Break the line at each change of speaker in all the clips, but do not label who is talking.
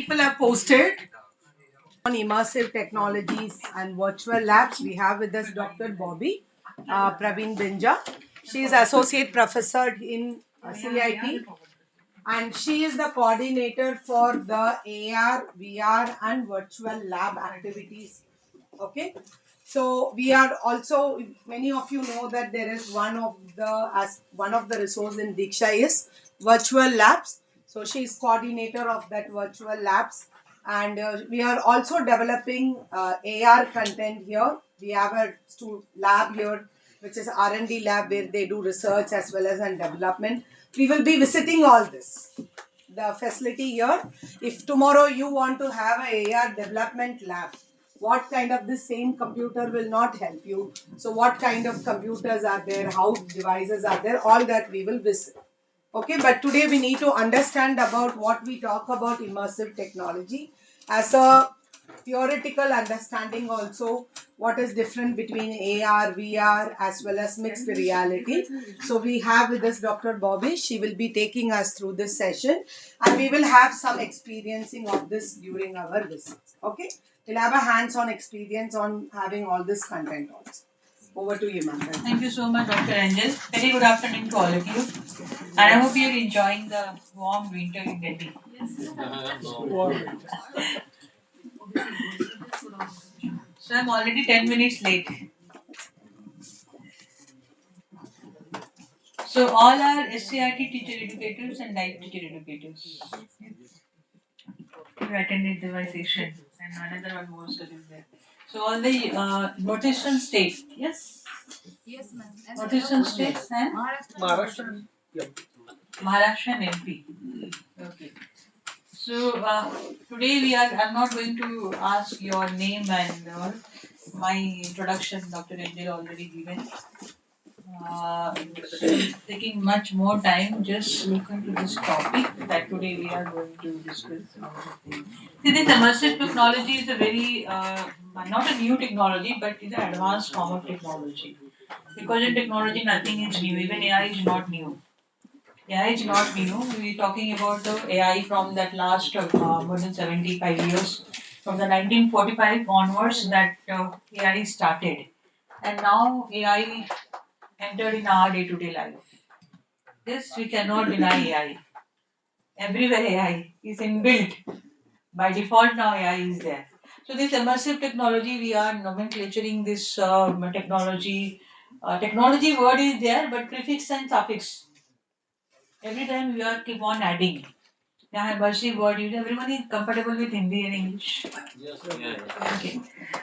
People have posted on immersive technologies and virtual labs. We have with us Dr. Bobby Praveen Binja. She is associate professor in CIT, and she is the coordinator for the AR, VR, and virtual lab activities. Okay, so we are also, many of you know that there is one of the resource in Diksha is virtual labs. So she is coordinator of that virtual labs, and we are also developing AR content here. We have a lab here, which is R&D lab where they do research as well as development. We will be visiting all this, the facility here. If tomorrow you want to have a AR development lab, what kind of the same computer will not help you? So what kind of computers are there? How devices are there? All that we will visit. Okay, but today we need to understand about what we talk about immersive technology as a theoretical understanding, also what is different between AR, VR as well as mixed reality. So we have with us Dr. Bobby. She will be taking us through this session, and we will have some experiencing of this during our visits. Okay, we'll have a hands-on experience on having all this content also. Over to you, ma'am.
Thank you so much, Dr. Angel. Very good afternoon to all of you. And I hope you're enjoying the warm winter in Delhi. So I'm already 10 minutes late. So all are SCRT teacher educators and diet teacher educators who attended the session, and another one more is there. So all the northeastern states, yes? Yes, ma'am. Northeastern states and
Maharashtra.
Maharashtra and MP. Okay. So today I'm not going to ask your name and all. My introduction, Dr. Angel already given. So taking much more time, just look into this topic that today we are going to discuss. See, this immersive technology is a very, not a new technology, but it's an advanced form of technology. Because in technology, nothing is new. Even AI is not new. AI is not new. We're talking about the AI from that last more than 75 years. From the 1945 onwards, that AI started. And now AI entered in our day to day life. This we cannot deny AI. Everywhere AI is inbuilt. By default, now AI is there. So, this immersive technology, we are nomenclaturing this technology. Technology word is there, but prefix and suffix. Every time we are keep on adding. Yeah, immersive word use. Everyone is comfortable with Hindi and English. Yes. Yeah. Okay.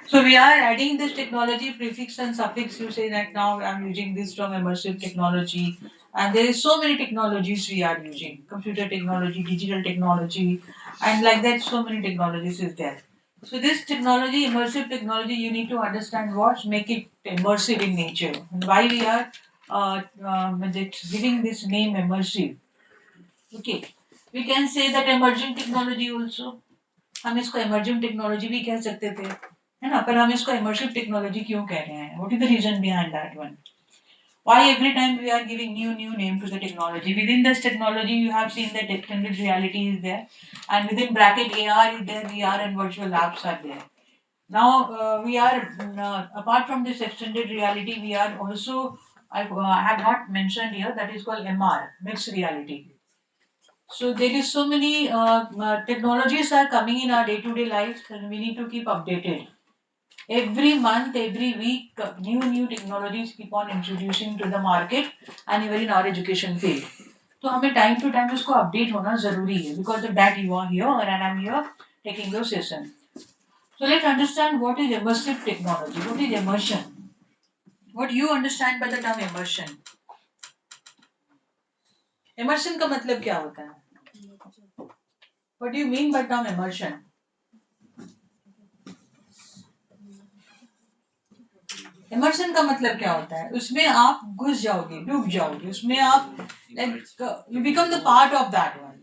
So we are adding this technology prefix and suffix. You say that now I'm using this from immersive technology, and there is so many technologies we are using: computer technology, digital technology, and like that, so many technologies is there. So this technology, immersive technology, you need to understand what make it immersive in nature and why we are giving this name immersive. Okay, we can say that emerging technology also. हम इसको emerging technology भी कह सकते थे, है ना? पर हम इसको immersive technology क्यों कह रहे हैं? What is the reason behind that one? Why every time we are giving new name to the technology? Within this technology, you have seen that extended reality is there, and within bracket AR is there, VR and virtual labs are there. Now we are apart from this extended reality, we are also I have not mentioned here, that is called MR, mixed reality. So there is so many technologies are coming in our day-to-day life, and we need to keep updated. Every month, every week, new technologies keep on introducing to the market and even in our education field. तो हमें time to time इसको update होना ज़रूरी है, because of that you are here and I'm here taking your session. So let's understand what is immersive technology. What is immersion? What you understand by the term immersion? Immersion का मतलब क्या होता है? What do you mean by term immersion? Immersion का मतलब क्या होता है? उसमें आप घुस जाओगे, डूब जाओगे, उसमें आप like you become the part of that one.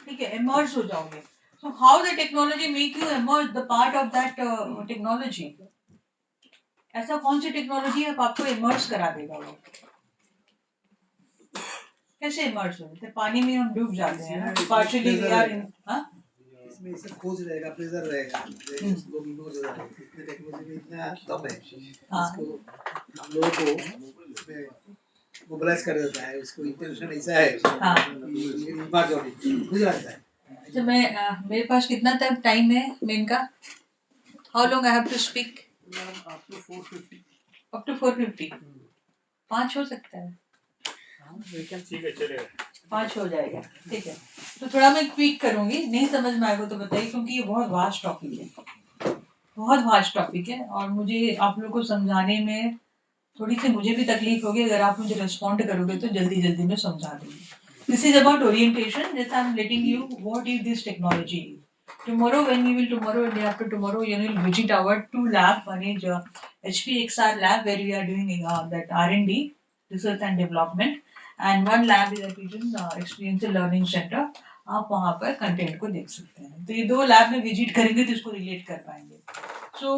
ठीक है, इमर्स हो जाओगे. So how the technology make you immerse the part of that technology? ऐसा कौन सी टेक्नोलॉजी है आपको इमर्स करा देगा वो? कैसे इमर्स हो? तो पानी में हम डूब जाते हैं ना, पार्शियली वी आर इन.
इसमें सब खोज रहेगा, प्रेशर रहेगा, लोग इग्नोर हो जाएंगे। इसमें टेक्नोलॉजी में इतना दम है, इसको हम लोगों को इसमें मोबिलाइज कर देता है। इसको इंटेंशन ऐसा है कि इम्पैक्ट मुझे लगता है।
तो मैं मेरे पास कितना टाइम है मेन का? How long I have to speak?
Up to 450।
Up to 450। 5 हो सकता है।
ठीक है, चलेगा।
5 हो जाएगा, ठीक है। तो थोड़ा मैं क्विक करूंगी, नहीं समझ में आएगा तो बताइए, क्योंकि ये बहुत वास्ट टॉपिक है, बहुत वास्ट टॉपिक है, और मुझे आप लोगों को समझाने में थोड़ी सी मुझे भी तकलीफ होगी। अगर आप मुझे रिस्पॉन्ड करोगे तो जल्दी जल्दी में समझा दूंगी। दिस इज अबाउट ओरिएंटेशन, जैसे I am letting you what is this technology. Tomorrow, when you will tomorrow and day after tomorrow, you will visit our 2 lab. One is HPXR lab where we are doing that R&D, research and development, and one lab is at Experiential Learning Center. आप वहाँ पर content को देख सकते हैं। तो ये 2 lab में विजिट करेंगे तो इसको रिलेट कर पाएंगे। So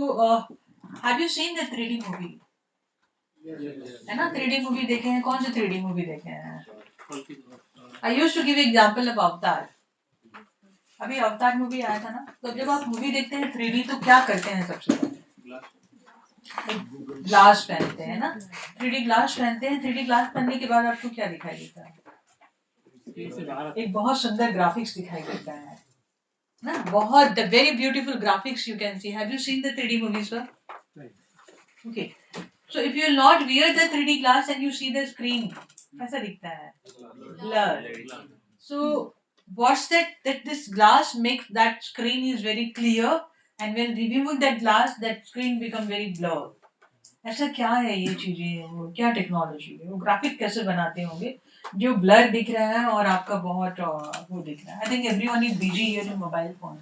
have you seen the 3D movie? है ना, 3D मूवी देखे हैं? कौन से 3D मूवी देखे हैं? I used to give example of Avatar. अभी अवतार मूवी आया था ना, तो जब आप मूवी देखते हैं 3D तो क्या करते हैं? सबसे पहले ग्लास पहनते हैं ना, 3D ग्लास पहनते हैं। 3D ग्लास पहनने के बाद आपको क्या दिखाई देता है? एक बहुत सुंदर ग्राफिक्स दिखाई देता है ना, बहुत very beautiful graphics you can see. Have you seen the 3D movies sir? Okay, so if you will not wear the 3D glass and you see the screen, कैसा दिखता है? Blur. So what's that this glass makes that screen is very clear, and when removing that glass that screen become very blur. ऐसा क्या है ये चीजें, वो क्या टेक्नोलॉजी है, वो ग्राफिक कैसे बनाते होंगे जो ब्लर दिख रहा है और आपका बहुत वो दिख रहा है? I think everyone is busy here in mobile phone.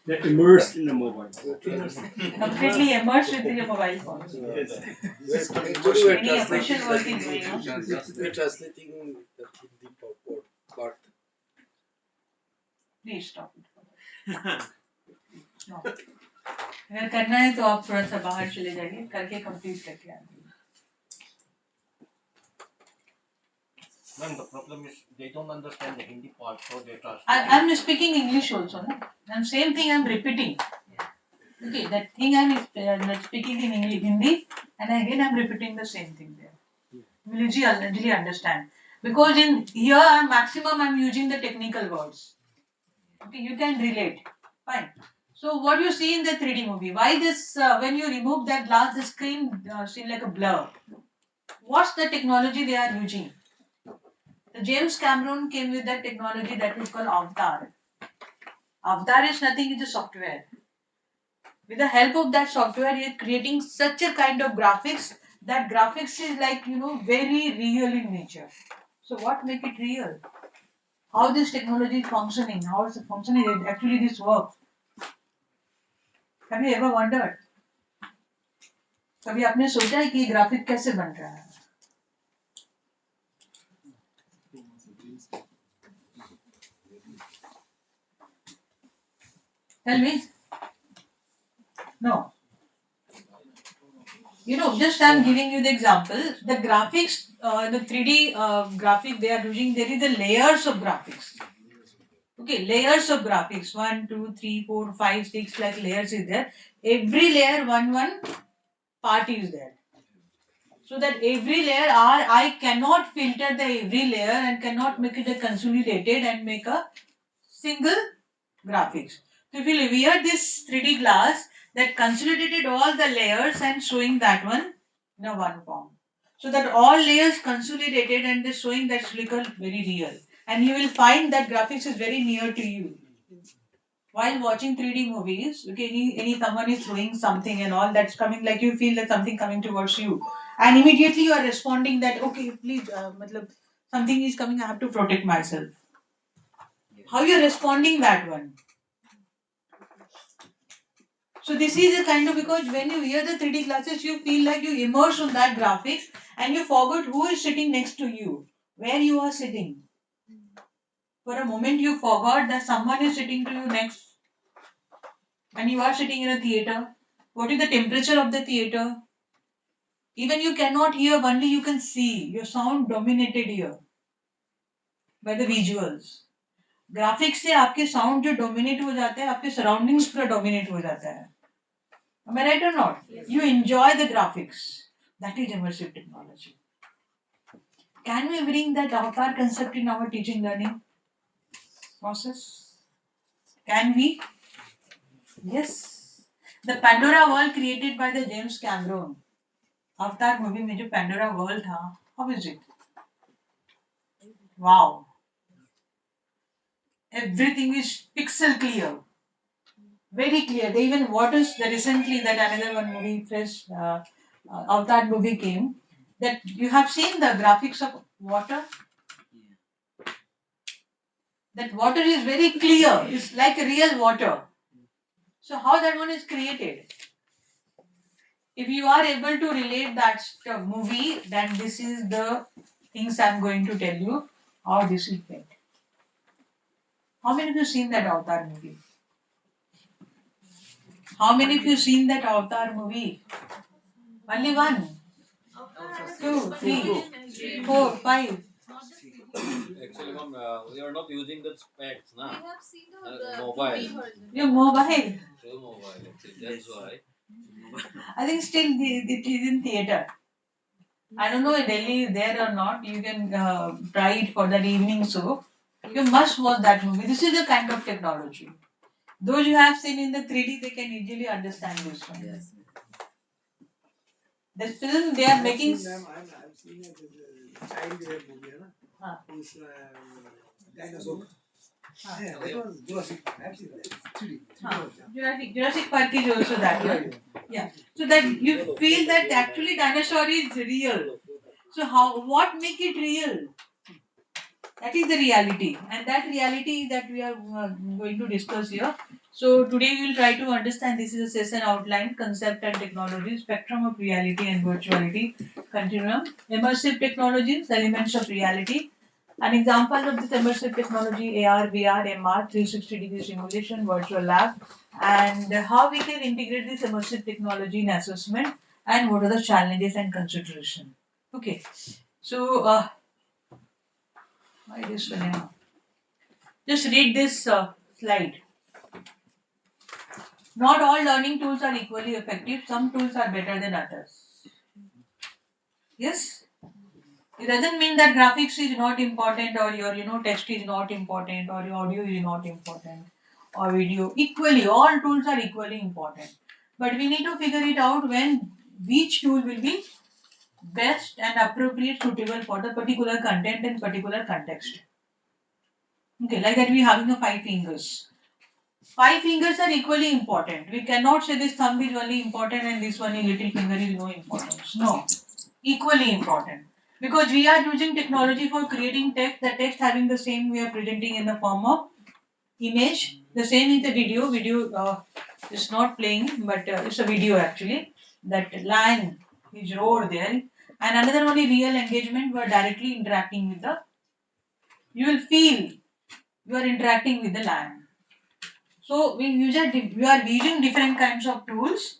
They're immersed in the mobile.
Completely immersed with your mobile phones.
Yes.
Any official work is going on?
We're translating the Hindi part.
Please stop it. No. अगर करना है तो आप थोड़ा सा बाहर चले जाइए, करके कंप्लीट करके आइए.
Ma'am, the problem is they don't understand the Hindi part, so they translate.
I'm speaking English also, no? And same thing I'm repeating. Okay, that thing I'm speaking in English, Hindi, and again I'm repeating the same thing there. You will easily understand. Because in here maximum I'm using the technical words. Okay, you can relate. Fine. So what you see in the 3D movie, why this, when you remove that glass, the screen seems like a blur. What's the technology they are using? The James Cameron came with that technology that is called Avatar. Avatar is nothing, it's a software. With the help of that software, he is creating such a kind of graphics, that graphics is like, very real in nature. So what make it real? How this technology is functioning? How is it functioning? Actually, this works. Have you ever wondered? कभी आपने सोचा है कि graphic कैसे बन रहा है? Tell me. No. Just I'm giving you the example. The graphics, the 3D graphic they are using, there is the layers of graphics. Okay, layers of graphics. 1, 2, 3, 4, 5, 6, like layers is there. Every layer, one part is there. So that every layer I cannot filter the every layer and cannot make it a consolidated and make a single graphics. So if you wear this 3D glass that consolidated all the layers and showing that one in a one form. So that all layers consolidated and they showing that look very real. And you will find that graphics is very near to you. While watching 3D movies, okay, any someone is throwing something and all that's coming, like you feel that something coming towards you, and immediately you are responding that okay, please, something is coming, I have to protect myself. How you are responding that one? So this is a kind of, because when you wear the 3D glasses, you feel like you immerse on that graphics and you forgot who is sitting next to you, where you are sitting. For a moment you forgot that someone is sitting to you next and you are sitting in a theater. What is the temperature of the theater? Even you cannot hear, only you can see. Your sound dominated here by the visuals. Graphics से आपके sound जो dominate हो जाता है, आपके surroundings पूरा dominate हो जाता है. Am I right or not? You enjoy the graphics. That is immersive technology. Can we bring that avatar concept in our teaching learning process? Can we? Yes. The Pandora world created by the James Cameron. Avatar movie में जो Pandora world था, how is it? Wow. Everything is pixel clear. Very clear. They even what is the recently that another one movie fresh Avatar movie came, that you have seen the graphics of water. That water is very clear. It's like real water. So how that one is created? If you are able to relate that movie, then this is the things I'm going to tell you how this is made. How many of you seen that Avatar movie? How many of you seen that Avatar movie? Only one, two, three, four, five.
Actually, ma'am, we are not using the specs, na? We have seen the mobile. TV version.
Your mobile.
Through mobile, actually. That's why.
I think still it is in theater. I don't know if Delhi is there or not. You can try it for that evening show. You must watch that movie. This is the kind of technology. Those you have seen in the 3D, they can easily understand this one.
Yes.
The film they are making.
I've seen a child movie, na?
Huh.
Who's dinosaur.
Huh.
Yeah, that one Jurassic. I've seen that. 3D.
Huh. Jurassic Park is also that one. Yeah. So that you feel that actually dinosaur is real. So how what make it real? That is the reality, and that reality that we are going to discuss here. So today we will try to understand. This is a session outline, concept and technology, spectrum of reality and virtuality, continuum, immersive technologies, elements of reality. An example of this immersive technology: AR, VR, MR, 360-degree simulation, virtual lab, and how we can integrate this immersive technology in assessment, and what are the challenges and consideration. Okay, so why this one? Yeah. Just read this slide. Not all learning tools are equally effective. Some tools are better than others. Yes? It doesn't mean that graphics is not important or your text is not important or your audio is not important or video. Equally, all tools are equally important. But we need to figure it out when which tool will be best and appropriate suitable for the particular content and particular context. Okay, like that we having a 5 fingers. 5 fingers are equally important. We cannot say this thumb is only important and this one is little finger is no importance. No, equally important. Because we are using technology for creating text, the text having the same we are presenting in the form of image. The same is the video. Video is not playing, but it's a video actually. That line is roared there. And another one is real engagement. We are directly interacting with the. You will feel you are interacting with the line. So we are using different kinds of tools,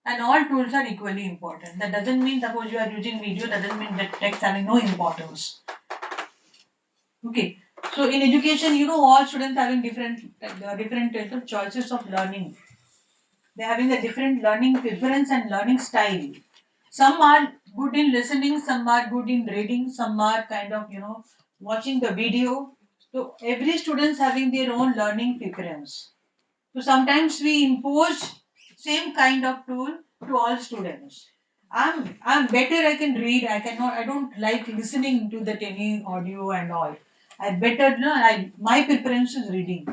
and all tools are equally important. That doesn't mean suppose you are using video, doesn't mean that text having no importance. Okay. So in education, all students having different types of choices of learning. They are having a different learning preference and learning style. Some are good in listening, some are good in reading, some are kind of watching the video. So every student's having their own learning preference. So sometimes we impose same kind of tool to all students. I'm better. I can read. I don't like listening to the any audio and all. I better no. My preference is reading.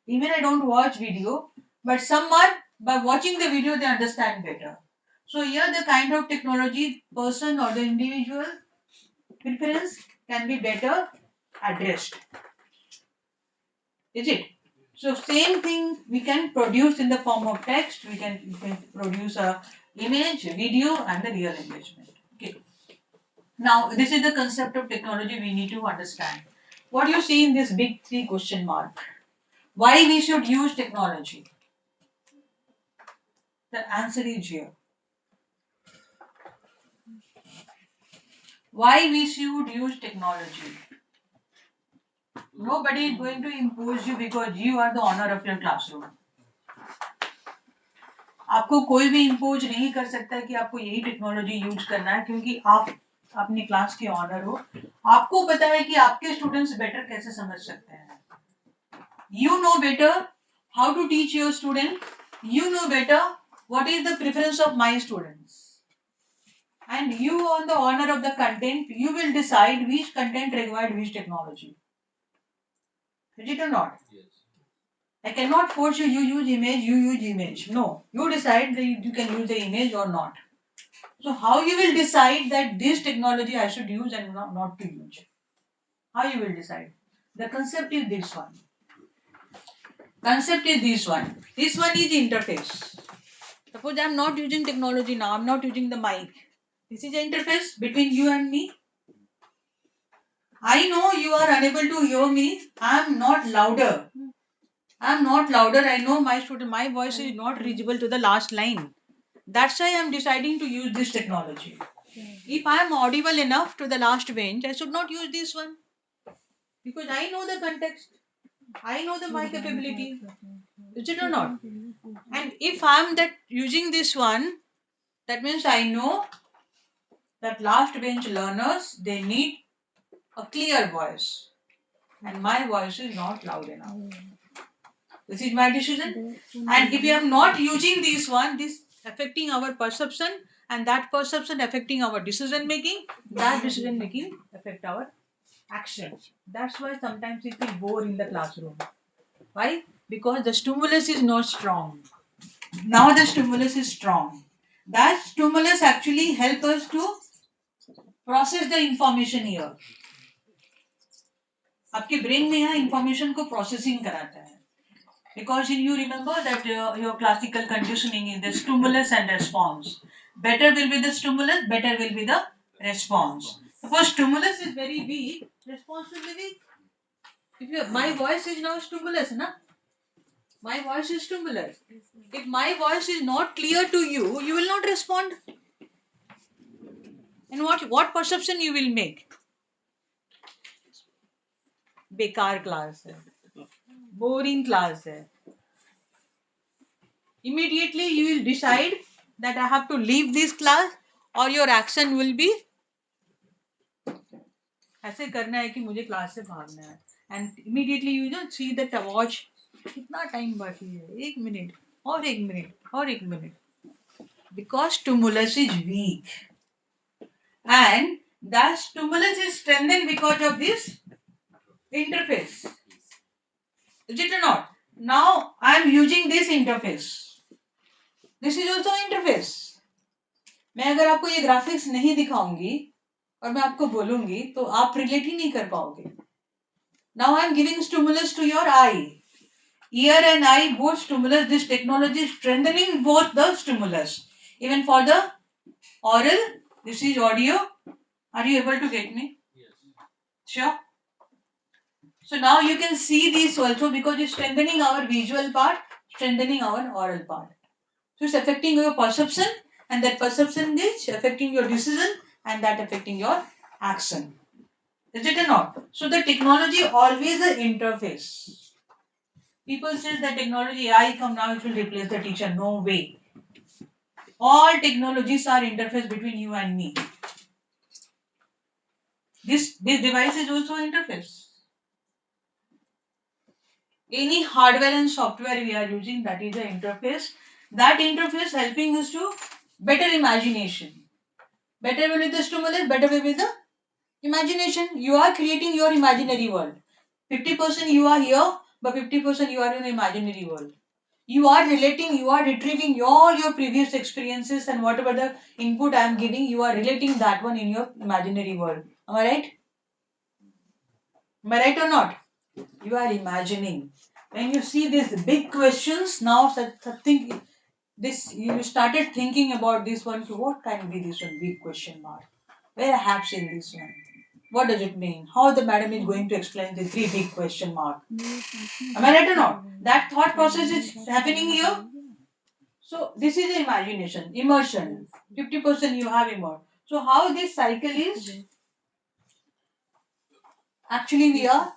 Even I don't watch video, but some are by watching the video they understand better. So here the kind of technology person or the individual preference can be better addressed. Is it? So same thing we can produce in the form of text. We can produce a image, video, and the real engagement. Okay. Now this is the concept of technology we need to understand. What you see in this big three question mark? Why we should use technology? The answer is here. Why we should use technology? Nobody is going to impose you because you are the owner of your classroom. आपको कोई भी impose नहीं कर सकता कि आपको यही technology use करना है, क्योंकि आप अपनी क्लास के ऑनर हो. आपको पता है कि आपके स्टूडेंट्स बेटर कैसे समझ सकते हैं. You know better how to teach your student. You know better what is the preference of my students. And you on the honor of the content, you will decide which content required which technology. Is it or not?
Yes.
I cannot force you, you use image, you use image. No, you decide that you can use the image or not. So how you will decide that this technology I should use and not to use? How you will decide? The concept is this one. Concept is this one. This one is interface. Suppose I am not using technology now, I am not using the mic. This is the interface between you and me. I know you are unable to hear me. I am not louder. I am not louder. I know my student, my voice is not reachable to the last line. That's why I am deciding to use this technology. If I am audible enough to the last bench, I should not use this one. Because I know the context. I know the my capability. Is it or not? And if I am that using this one, that means I know that last bench learners, they need a clear voice. And my voice is not loud enough. This is my decision. And if we are not using this one, this affecting our perception, and that perception affecting our decision making, that decision making affect our action. That's why sometimes it will bore in the classroom. Why? Because the stimulus is not strong. Now the stimulus is strong. That stimulus actually help us to process the information here. आपके brain में यहाँ information को processing कराता है. Because you remember that your classical conditioning is the stimulus and response. Better will be the stimulus, better will be the response. Suppose stimulus is very weak, response will be weak. If my voice is now stimulus, na? My voice is stimulus. If my voice is not clear to you, you will not respond. And what perception you will make? बेकार class है, boring class है. Immediately you will decide that I have to leave this class, or your action will be ऐसे करना है कि मुझे class से भागना है. And immediately you know see that watch कितना टाइम बाकी है, 1 मिनट और 1 मिनट और 1 minute. Because stimulus is weak, and that stimulus is strengthened because of this interface. Is it or not? Now I am using this interface. This is also interface. मैं अगर आपको ये graphics नहीं दिखाऊंगी और मैं आपको बोलूंगी तो आप रिलेट ही नहीं कर पाओगे. Now I am giving stimulus to your eye. Ear and eye both stimulus. This technology is strengthening both the stimulus. Even for the oral, this is audio. Are you able to get me?
Yes.
Sure. So now you can see this also because it's strengthening our visual part, strengthening our oral part. So it's affecting your perception, and that perception is affecting your decision, and that affecting your action. Is it or not? So the technology always an interface. People say that technology AI come now, it will replace the teacher. No way. All technologies are interface between you and me. This device is also interface. Any hardware and software we are using, that is the interface. That interface helping us to better imagination. Better will be the stimulus, better will be the imagination. You are creating your imaginary world. 50% you are here, but 50% you are in the imaginary world. You are relating, you are retrieving all your previous experiences, and whatever the input I am giving, you are relating that one in your imaginary world. Am I right? Am I right or not? You are imagining. When you see these big questions, now something this you started thinking about this one. So what can be this one big question mark? Where I have seen this one? What does it mean? How the madam is going to explain the three big question mark? Am I right or not? That thought process is happening here. So this is imagination, immersion. 50% you have immersion. So how this cycle is? Actually we are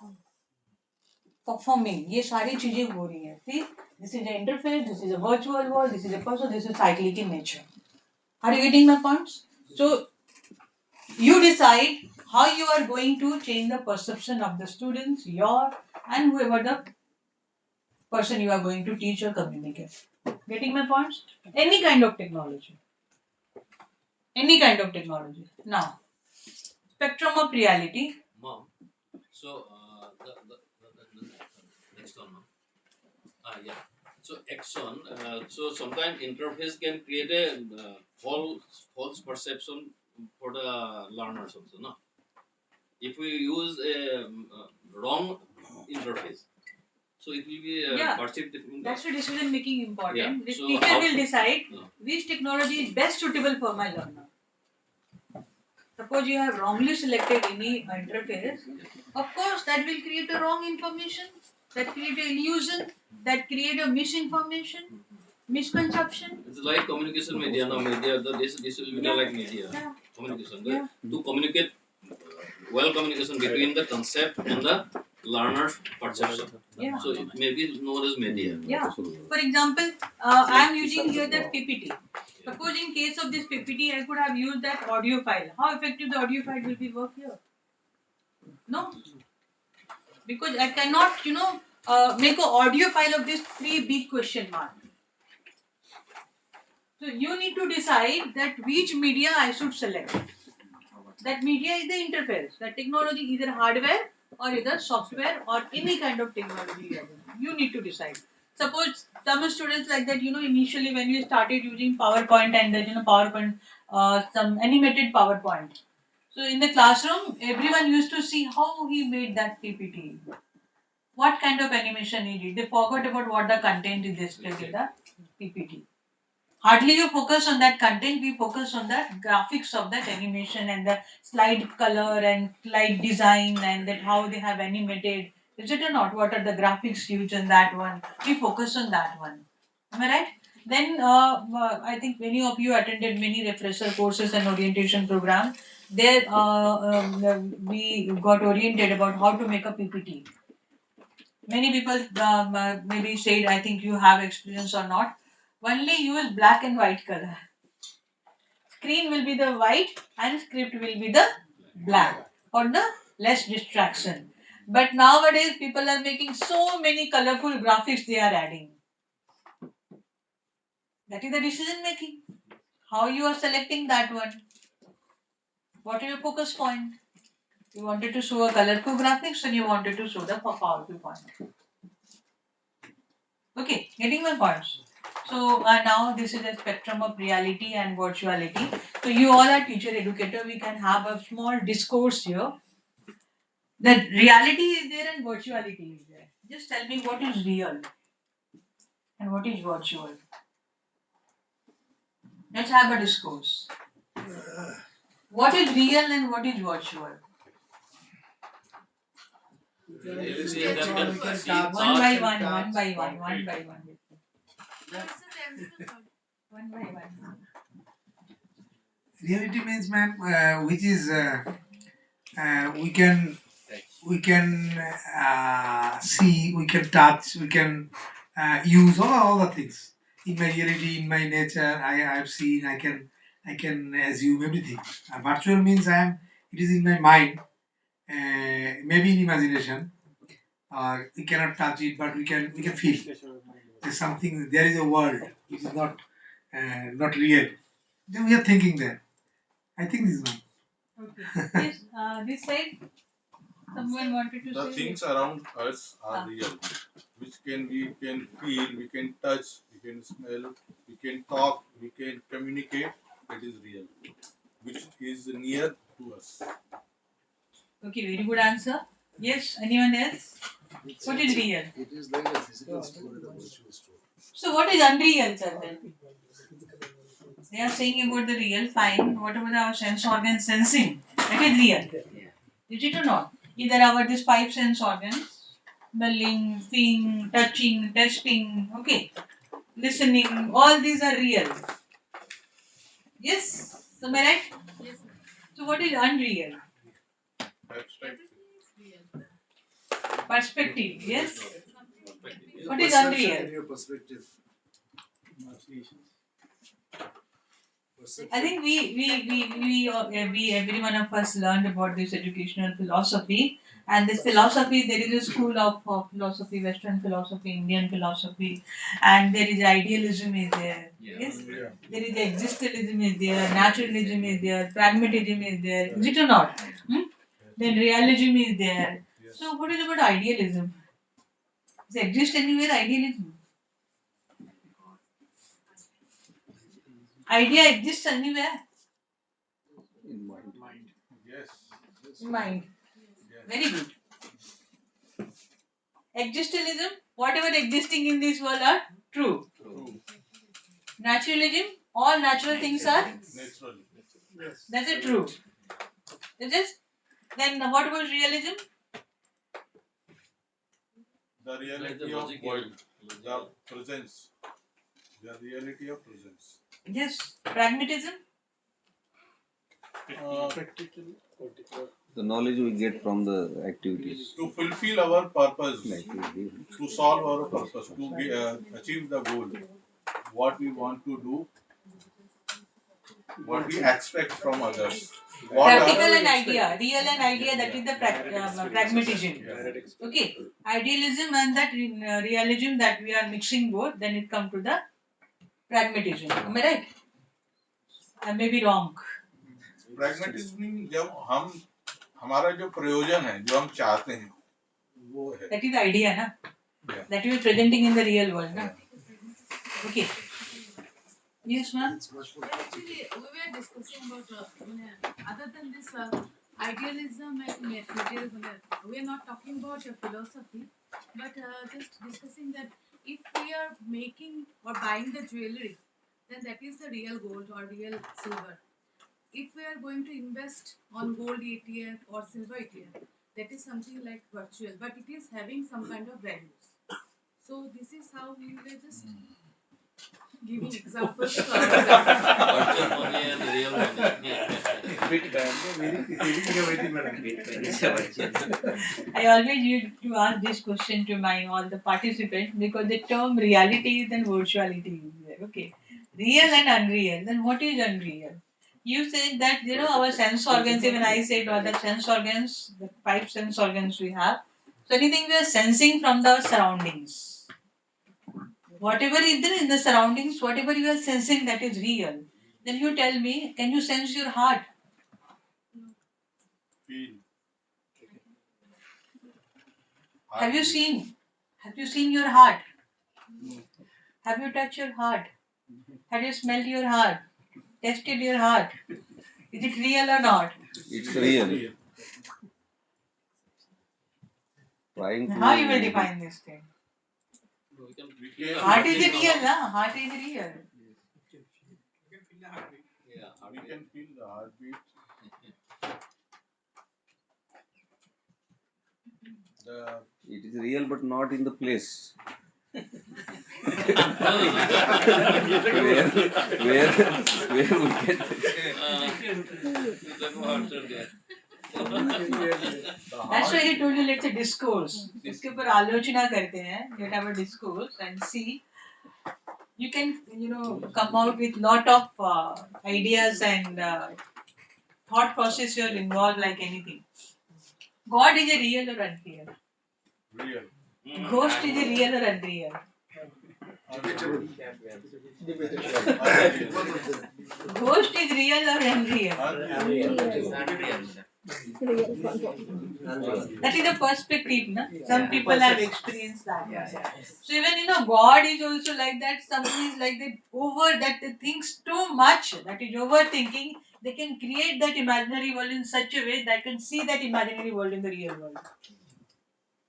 performing, ये सारी चीजें हो रही हैं. See, this is the interface, this is a virtual world, this is a person, this is cyclic in nature. Are you getting my points? So you decide how you are going to change the perception of the students, your and whoever the person you are going to teach or communicate. Getting my points? Any kind of technology. Any kind of technology. Now, spectrum of reality.
Mom, so the next one, ma'am. Yeah. So Axon, so sometimes interface can create a false perception for the learners also, no? If we use a wrong interface, so it will be
Yeah.
perceived different.
That's why decision making important.
Yeah.
The
So
teacher
how-
will decide
Yeah.
which technology is best suitable for my learner. Suppose you have wrongly selected any interface, of course that will create a wrong information, that create an illusion, that create a misinformation, misconception.
It's like communication media, no media. This will be
Yeah.
like media.
Yeah.
Communication.
Yeah.
To communicate well communication between the concept and the learner's perception.
Yeah.
So it may be known as media.
Yeah. For example, I am using here that PPT. Suppose in case of this PPT, I could have used that audio file. How effective the audio file will be work here? No, because I cannot, make an audio file of this three big question mark. So you need to decide that which media I should select. That media is the interface. That technology either hardware or either software or any kind of technology. You need to decide. Suppose some students like that, initially when you started using PowerPoint and then PowerPoint, some animated PowerPoint. So in the classroom, everyone used to see how he made that PPT. What kind of animation he did. They forgot about what the content is displayed in the PPT. Hardly you focus on that content, we focus on the graphics of that animation and the slide color and slide design and that how they have animated. Is it or not? What are the graphics used in that one? We focus on that one. Am I right? Then I think many of you attended many refresher courses and orientation program. There we got oriented about how to make a PPT. Many people maybe said, I think you have experience or not. Only use black and white color. Screen will be the white and script will be the black for the less distraction. But nowadays people are making so many colorful graphics they are adding. That is the decision making. How you are selecting that one? What is your focus point? You wanted to show a colorful graphics and you wanted to show the powerful point. Okay, getting my points. So now this is a spectrum of reality and virtuality. So you all are teacher educator. We can have a small discourse here. That reality is there and virtuality is there. Just tell me what is real and what is virtual. Let's have a discourse. What is real and what is virtual?
Reality is that
We can
see,
touch,
One by
we can
one,
touch.
one by one, one by one. One by one.
Reality means, ma'am, which is we can see, we can touch, we can use all the things. In my reality, in my nature, I have seen, I can assume everything. Virtual means it is in my mind, maybe in imagination. We cannot touch it, but we can feel. There's something. There is a world which is not real. Then we are thinking that. I think this is one.
Okay. Yes, this side, someone wanted to
The
say.
things around us are real, which we can feel, we can touch, we can smell, we can talk, we can communicate. That is real, which is near to us.
Okay, very good answer. Yes, anyone else? What is real?
It is like a physical store and a virtual store.
So what is unreal, sir? Then? They are saying about the real, fine. What about our sense organ sensing? That is real. Is it or not? Either our this five sense organs, smelling, seeing, touching, tasting, okay, listening, all these are real. Yes? Am I right?
Yes, ma'am.
So what is unreal?
Abstract.
Perspective, yes.
Perspective.
What is
Perception
unreal?
in your perspective.
I think we every one of us learned about this educational philosophy, and this philosophy there is a school of philosophy, Western philosophy, Indian philosophy, and there is idealism is there. Yes,
Yeah.
there is existentialism is there, naturalism is there, pragmatism is there. Is it or not? Hmm? Then realism is there.
Yes.
So what is about idealism? Does it exist anywhere? Idealism. Idea exists anywhere
Yes.
in mind.
Yes.
Very good. Existentialism, whatever existing in this world are true.
True.
Naturalism, all natural things are,
Naturally.
that's a true. Is this? Then what was realism?
The reality of world. The presence. The reality of presence.
Yes. Pragmatism?
Uh,
The knowledge we get from the activities.
to fulfill our purpose,
Like we
to solve our purpose, to achieve the goal, what we want to do, what we expect from others. What
Practical
are,
and idea. Real and idea, that is the pragmatism. Okay. Idealism and that realism, that we are mixing both, then it comes to the pragmatism. Am I right? I may be wrong.
pragmatism means जब हम हमारा जो प्रयोजन है जो हम चाहते हैं वो है
That is the idea, na?
Yeah.
That we are presenting in the real world, na? Okay. Yes, ma'am.
Actually, we were discussing about other than this idealism and materialism. We are not talking about a philosophy, but just discussing that if we are making or buying the jewelry, then that is the real gold or real silver. If we are going to invest on gold ETF or silver ETF, that is something like virtual, but it is having some kind of values. So this is how we were just giving examples to ourselves.
Virtual money and real money.
I always used to ask this question to my all the participants, because the term reality is and virtuality is there. Okay, real and unreal. Then what is unreal? You said that our sense organs. Even I said all the sense organs, the five sense organs we have. So anything we are sensing from the surroundings, whatever is there in the surroundings, whatever you are sensing, that is real. Then you tell me, can you sense your heart?
feel.
Have you seen? Have you seen your heart? Have you touched your heart? Have you smelled your heart? Tested your heart? Is it real or not?
it's real. Trying
How you will
to
define this thing?
We can
We
feel
can-
the
Heart is
heartbeat
real,
now.
na? Heart is real.
Yeah,
we
heartbeat.
can feel the heartbeat. The
it is real but not in the place
No, no, no.
where we can
That was there.
the
That's why
heart.
he told you, let's say discourse. इसके ऊपर आलोचना करते हैं. Let have a discourse and see. You can come out with lot of ideas and thought process. You're involved like anything. God is a real or unreal?
Real.
Ghost is a real or unreal?
Unreal.
Ghost is real or unreal?
Unreal.
That is a perspective, na? Some people have experienced that. So even God is also like that. Somebody is like that over that they thinks too much. That is overthinking. They can create that imaginary world in such a way that can see that imaginary world in the real world.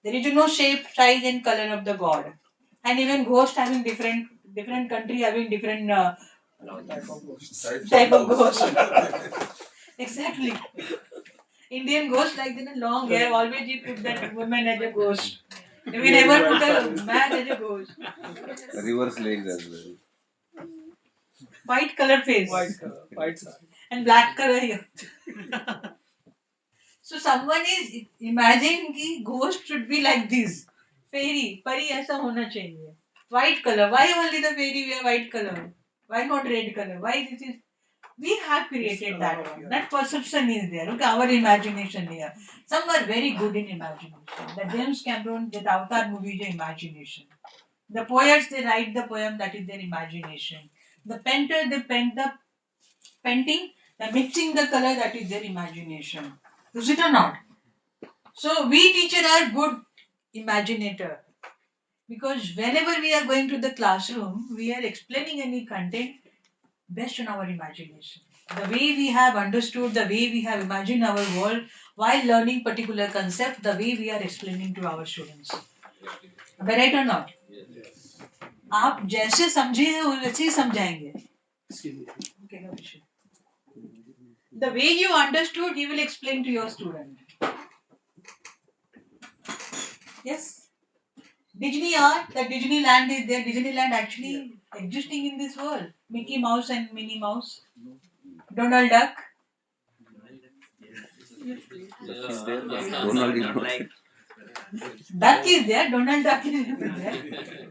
There is no shape, size, and color of the God. And even ghost having different country having different type of ghost. Exactly. Indian ghost like that long hair. Always you put that woman as a ghost. We never put a man as a ghost.
reverse legs as well.
White color face. White color. White side. And black color here. So someone is imagine कि ghost should be like this. Fairy, परी ऐसा होना चाहिए. White color. Why only the fairy wear white color? Why not red color? Why this is? We have created that one. That perception is there. Look, our imagination here. Some are very good in imagination. The James Cameron, the Avatar movie is imagination. The poets, they write the poem, that is their imagination. The painter, they paint the painting, the mixing the color, that is their imagination. Is it or not? So we teacher are good imaginator, because whenever we are going to the classroom, we are explaining any content based on our imagination. The way we have understood, the way we have imagined our world while learning particular concept, the way we are explaining to our students. Am I right or not? आप जैसे समझे हैं वैसे ही समझाएंगे. Okay, no issue. The way you understood, you will explain to your student. Yes. Disney art, the Disneyland is there. Disneyland actually existing in this world. Mickey Mouse and Minnie Mouse. Donald Duck.
Is there, but Donald is not.
Duck is there. Donald Duck is there.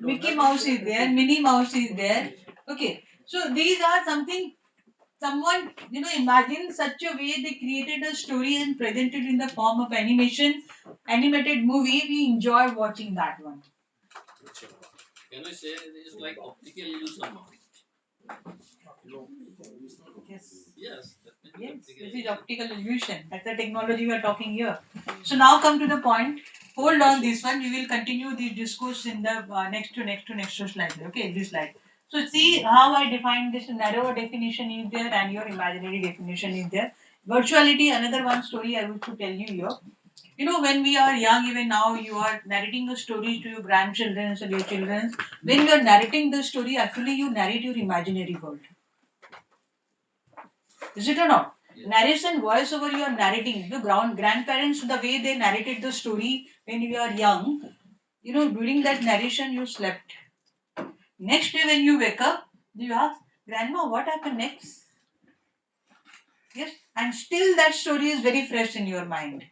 Mickey Mouse is there. Minnie Mouse is there. Okay. So these are something someone imagine such a way they created a story and presented in the form of animated movie. We enjoy watching that one.
Can we say it is like optical illusion now?
Yes.
Yes.
Yes, this is optical illusion. That's the technology we are talking here. So now come to the point. Hold on this one. We will continue the discourse in the next slide. Okay, this slide. So see how I define this narrow definition is there and your imaginary definition is there. Virtuality, another one story I wish to tell you here. When we are young, even now, you are narrating a story to your grandchildren and your children. When you are narrating the story, actually you narrate your imaginary world. Is it or not? Yes. Narration, voice over, you are narrating. The grandparents, the way they narrated the story when you are young, during that narration you slept. Next day when you wake up, you ask, Grandma, what happened next? Yes, and still that story is very fresh in your mind.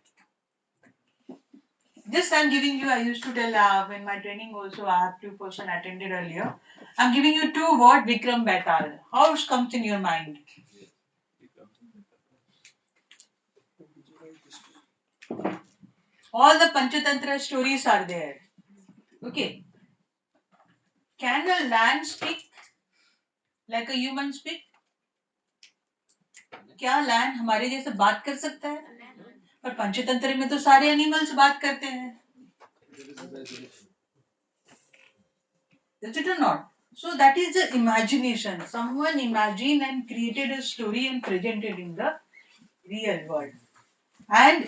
Just I'm giving you, I used to tell when my training also, I have 2 person attended earlier. I'm giving you 2 words, Vikram Betal. How it comes in your mind? All the Panchatantra stories are there. Okay. Can a land speak like a human speak? क्या land हमारे जैसे बात कर सकता है? पर पंचतंत्र में तो सारे एनिमल्स बात करते हैं. Is it or not? So that is the imagination. Someone imagined and created a story and presented in the real world. And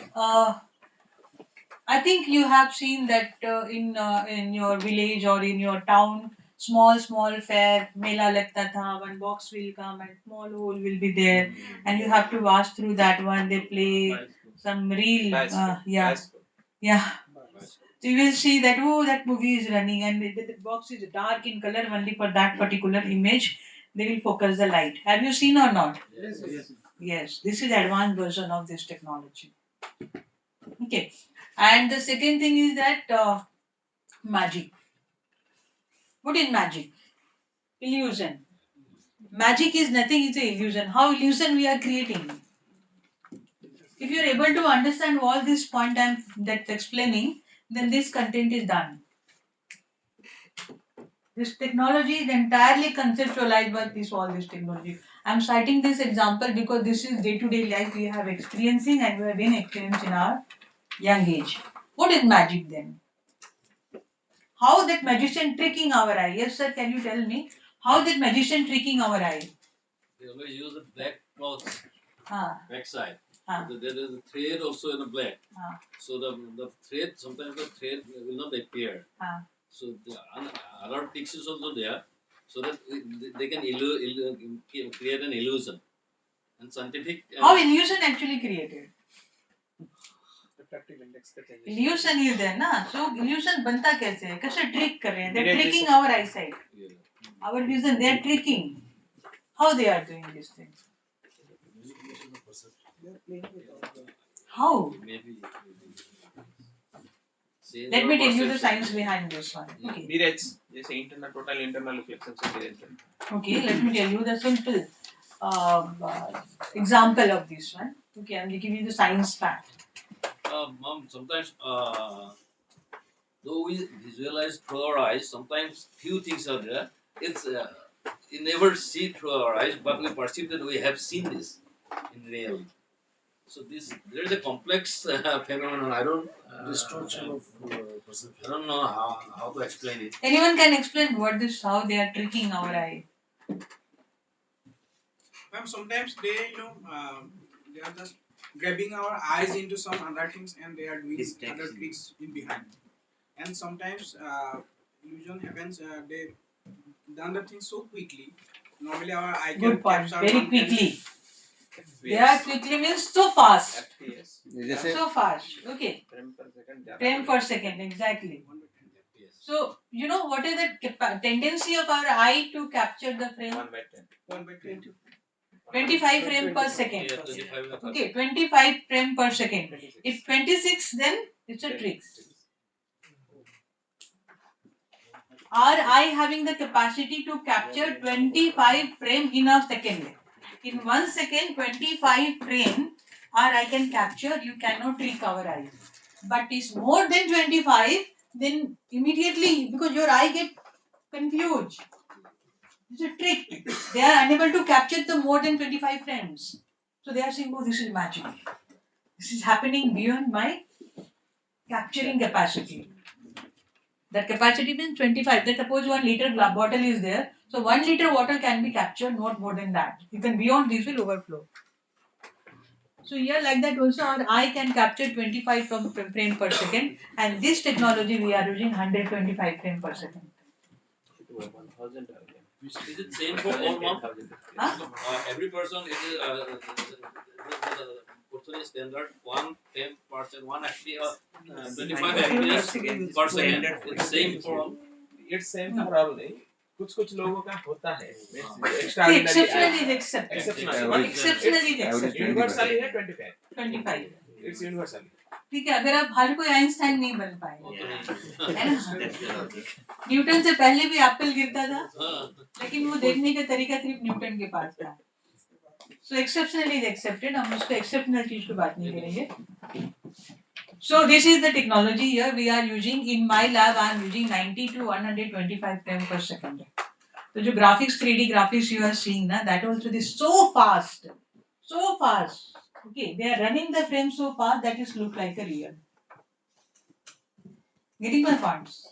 I think you have seen that in your village or in your town, small fair mela lagta tha. One box will come and small hole will be there, and you have to pass through that one. They play some reel, yeah. So you will see that that movie is running, and the box is dark in color only for that particular image. They will focus the light. Have you seen or not? Yes. Yes. This is advanced version of this technology. Okay. And the second thing is that magic. What is magic? Illusion. Magic is nothing, it's an illusion. How illusion we are creating? If you are able to understand all this point I'm that's explaining, then this content is done. This technology is entirely conceptualized by all this technology. I'm citing this example because this is day-to-day life we have experiencing and we have been experiencing in our young age. What is magic then? How that magician tricking our eye? Yes, sir. Can you tell me how that magician tricking our eye?
They always use a black cloth backside.
Ah.
There is a thread also in a black.
Ah.
So the thread, sometimes the thread will not appear.
Ah.
So the other tricks is also there, so that they can create an illusion. And scientific.
How illusion actually created? Illusion is there, na? So illusion बनता कैसे है? कैसे trick कर रहे हैं? They're tricking our eyesight, our vision. They're tricking. How they are doing this thing? How?
Maybe. Change
Let
our
me tell you the
perception.
science behind this one. Okay.
Mirage, जैसे internal total internal reflection से mirage है.
Okay, let me tell you the simple example of this one. Okay, I'm giving you the science fact.
Mom, sometimes though we visualize through our eyes, sometimes few things are there. It's we never see through our eyes, but we perceive that we have seen this in real. So this there is a complex phenomenon. I don't
Distortion of
I
perception.
don't know how to explain it.
Anyone can explain what this, how they are tricking our eye?
Ma'am, sometimes they, they are just grabbing our eyes into some other things and they are doing other tricks in behind. And sometimes illusion happens, they done the thing so quickly. Normally our eye can
Good point.
capture
Very
one frame.
quickly. They are quickly means so fast.
FPS.
जैसे
So fast. Okay.
Frame per second ज़्यादा
Frame
बढ़ेगा.
per second. Exactly.
Yes.
So you know what is the tendency of our eye to capture the frame?
1/10.
1/20.
25 frame per second.
Yeah, 25
Okay, 25 frame per second. If 26, then it's a trick. Our eye having the capacity to capture 25 frame in a second. In 1 second, 25 frame our eye can capture. You cannot trick our eye. But it's more than 25, then immediately because your eye get confused. It's a trick. They are unable to capture the more than 25 frames. So they are saying, oh, this is magic. This is happening beyond my capturing capacity. That capacity means 25. Then suppose 1 liter bottle is there. So 1 liter water can be captured, not more than that. You can beyond this will overflow. So here like that also our eye can capture 25 frame per second, and this technology we are using 125 frame per second.
1000 again.
Is it same for all mom?
10,000.
Huh?
Every person it is the Portuguese standard 1 10%, one actually 25 FPS per second. It's same for all.
It's same for all नहीं. कुछ लोगों का होता है.
See,
Extraordinary.
exceptional is accepted.
Exceptional.
Exceptional is accepted.
Universally है 25.
25.
It's universal.
ठीक है, अगर आप हर कोई आइंस्टाइन नहीं बन पाएंगे,
वो तो नहीं।
है ना? न्यूटन से पहले भी एप्पल गिरता था, लेकिन वो देखने का तरीका सिर्फ न्यूटन के पास था. So exceptional is accepted. हम उसको exceptional चीज पे बात नहीं करेंगे. So this is the technology here we are using in my lab. I am using 90 to 125 frames per second. So जो graphics 3D graphics you are seeing ना, that also is so fast, so fast. Okay, they are running the frame so fast that it look like a real. Getting my points?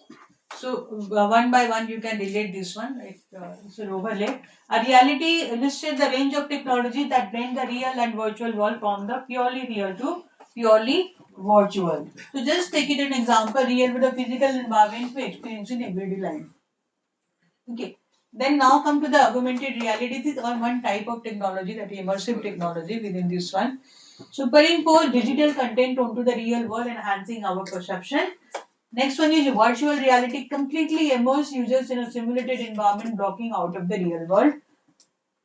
So one by one you can relate this one. It's an overlay. A reality illustrates the range of technology that blend the real and virtual world from the purely real to purely virtual. So just take it an example, real with a physical environment we experience in everyday life. Okay. Then now come to the augmented reality. This is one type of technology, that immersive technology within this one. Superimpose digital content onto the real world, enhancing our perception. Next one is virtual reality, completely immerse users in a simulated environment, blocking out of the real world.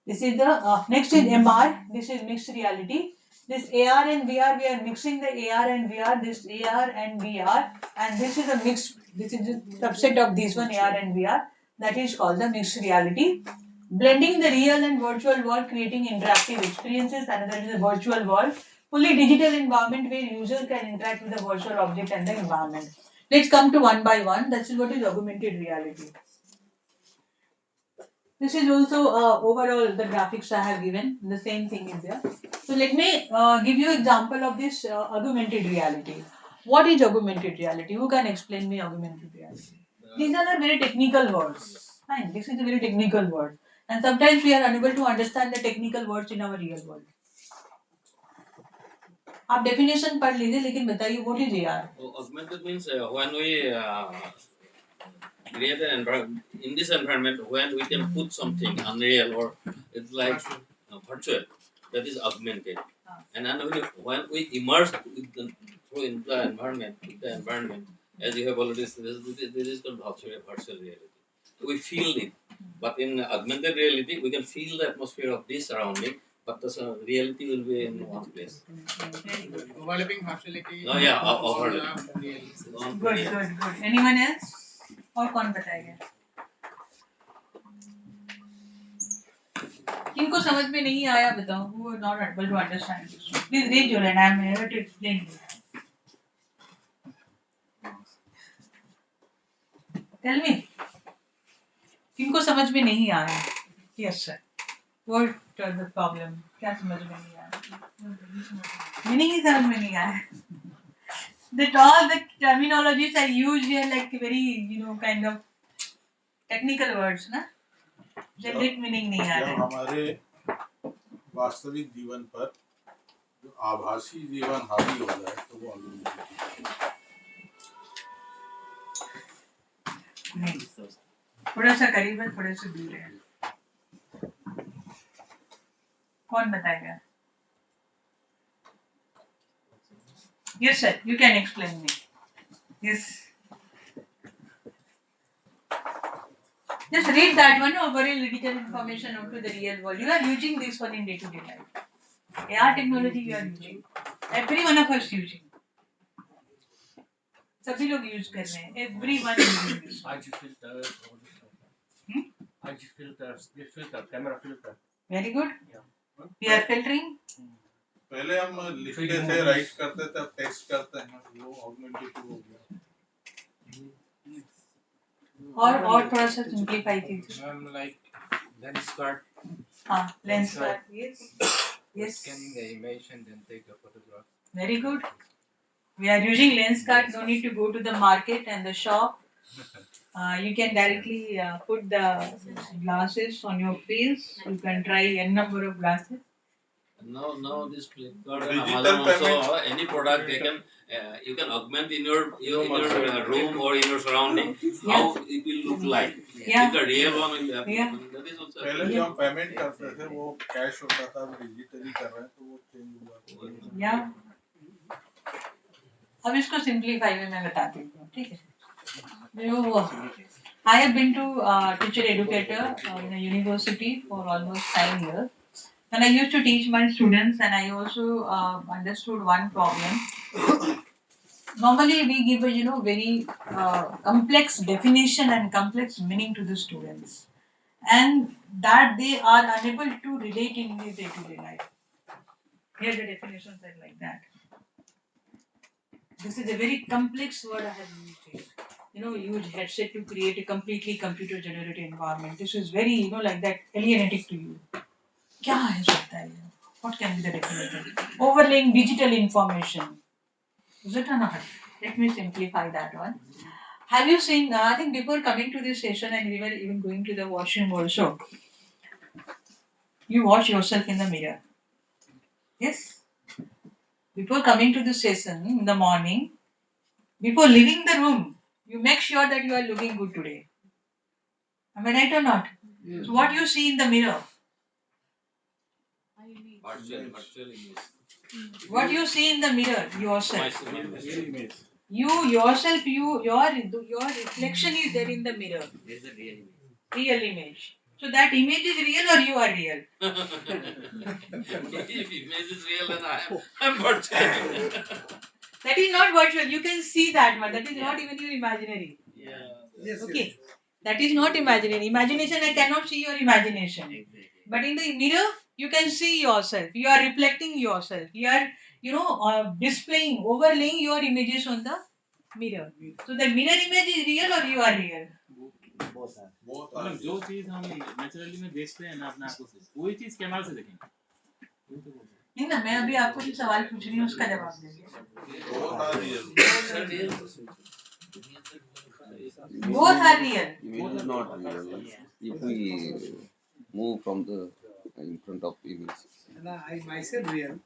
This is the next is MR. This is mixed reality. This AR and VR, we are mixing the AR and VR. This AR and VR, and this is a mixed. This is a subset of this one AR and VR. That is called the mixed reality. Blending the real and virtual world, creating interactive experiences. Another is a virtual world, fully digital environment where users can interact with the virtual object and the environment. Let's come to one by one. That is what is augmented reality. This is also overall the graphics I have given. The same thing is there. So let me give you example of this augmented reality. What is augmented reality? Who can explain me augmented reality? These are very technical words. Fine. This is a very technical word, and sometimes we are unable to understand the technical words in our real world. आप definition पढ़ लीजिए, लेकिन बताइए what is AR?
Augmented means when we create an environment in this environment when we can put something unreal or it's like virtual, that is augmented. And then when we immerse with in the environment, as you have already said, this is called virtual reality. We feel it, but in augmented reality, we can feel the atmosphere of this surrounding, but the reality will be in one place.
Overlapping partiality.
Oh yeah,
overlap
overlap.
reality.
Good, good, good. Anyone else? और कौन बताएगा? किनको समझ में नहीं आया बताओ? Who are not able to understand this? Please raise your hand. I am here to explain. Tell me. किनको समझ में नहीं आया? Yes sir. What the problem? क्या समझ में नहीं आया? Meaning ही समझ में नहीं आया. That all the terminologies are used here like very kind of technical words, ना? जनरिक मीनिंग नहीं आ रहा है.
हमारे वास्तविक जीवन पर जो आभासी जीवन हावी हो जाए तो वो
नहीं, थोड़ा सा करीब है, थोड़े से दूर है. कौन बताएगा? Yes sir, you can explain me. Yes. Just read that one or very little information out to the real world. You are using this one in day-to-day life. AR technology you are using. Every one of us using. सभी लोग use कर रहे हैं. Everyone using this.
IG filters, all this stuff. IG filters, this filter, camera filter.
Very good.
Yeah.
We are filtering.
पहले हम लिखते थे, right करते थे, अब टेक्स्ट करते हैं, वो ऑगमेंटेटिव हो गया.
और थोड़ा सा सिंप्लीफाई कीजिए.
Like lens card.
हाँ, lens card. Yes. Yes.
Scanning the image and then take a photograph.
Very good. We are using lens card. No need to go to the market and the shop. You can directly put the glasses on your face. You can try n number of glasses.
Now this Flipkart and Amazon also any product they can you can augment in your room or in your surrounding how it will look like. With the real one that is also.
पहले जो हम payment करते थे वो cash होता था, अब digitally कर रहे हैं तो वो चेंज हुआ.
या अब इसको सिंप्लीफाई में मैं बताती हूँ. ठीक है. I have been to teacher educator in a university for almost 9 years. And I used to teach my students, and I also understood one problem. Normally, we give a very complex definition and complex meaning to the students, and that they are unable to relate in their day-to-day life. Here, the definitions are like that. This is a very complex word I have used here. Use headset to create a completely computer-generated environment. This is very, like that, alienating to you. क्या है सकता है? What can be the definition? Overlaying digital information. Is it or not? Let me simplify that one. Have you seen? I think before coming to this session, and we were even going to the washroom also. You watch yourself in the mirror. Yes. Before coming to this session in the morning, before leaving the room, you make sure that you are looking good today. Am I right or not? Yes. So what you see in the mirror?
Virtual image.
What you see in the mirror? Yourself. You yourself, your reflection is there in the mirror.
There's a real image.
Real image. So that image is real or you are real?
If image is real, then I'm virtual.
That is not virtual. You can see that one. That is not even your imaginary.
Yeah.
Yes. Okay. Yes. That is not imaginary. Imagination, I cannot see your imagination. Exactly. But in the mirror, you can see yourself. You are reflecting yourself. You are, displaying, overlaying your images on the mirror. So the mirror image is real or you are real?
मतलब जो चीज हम naturally में देखते हैं ना अपने आंखों से, वही चीज कैमरा से देखेंगे.
नहीं ना, मैं अभी आपको जो सवाल पूछ रही हूँ उसका जवाब दीजिए. Both are real.
Image is not real. If we move from the in front of image,
I myself real.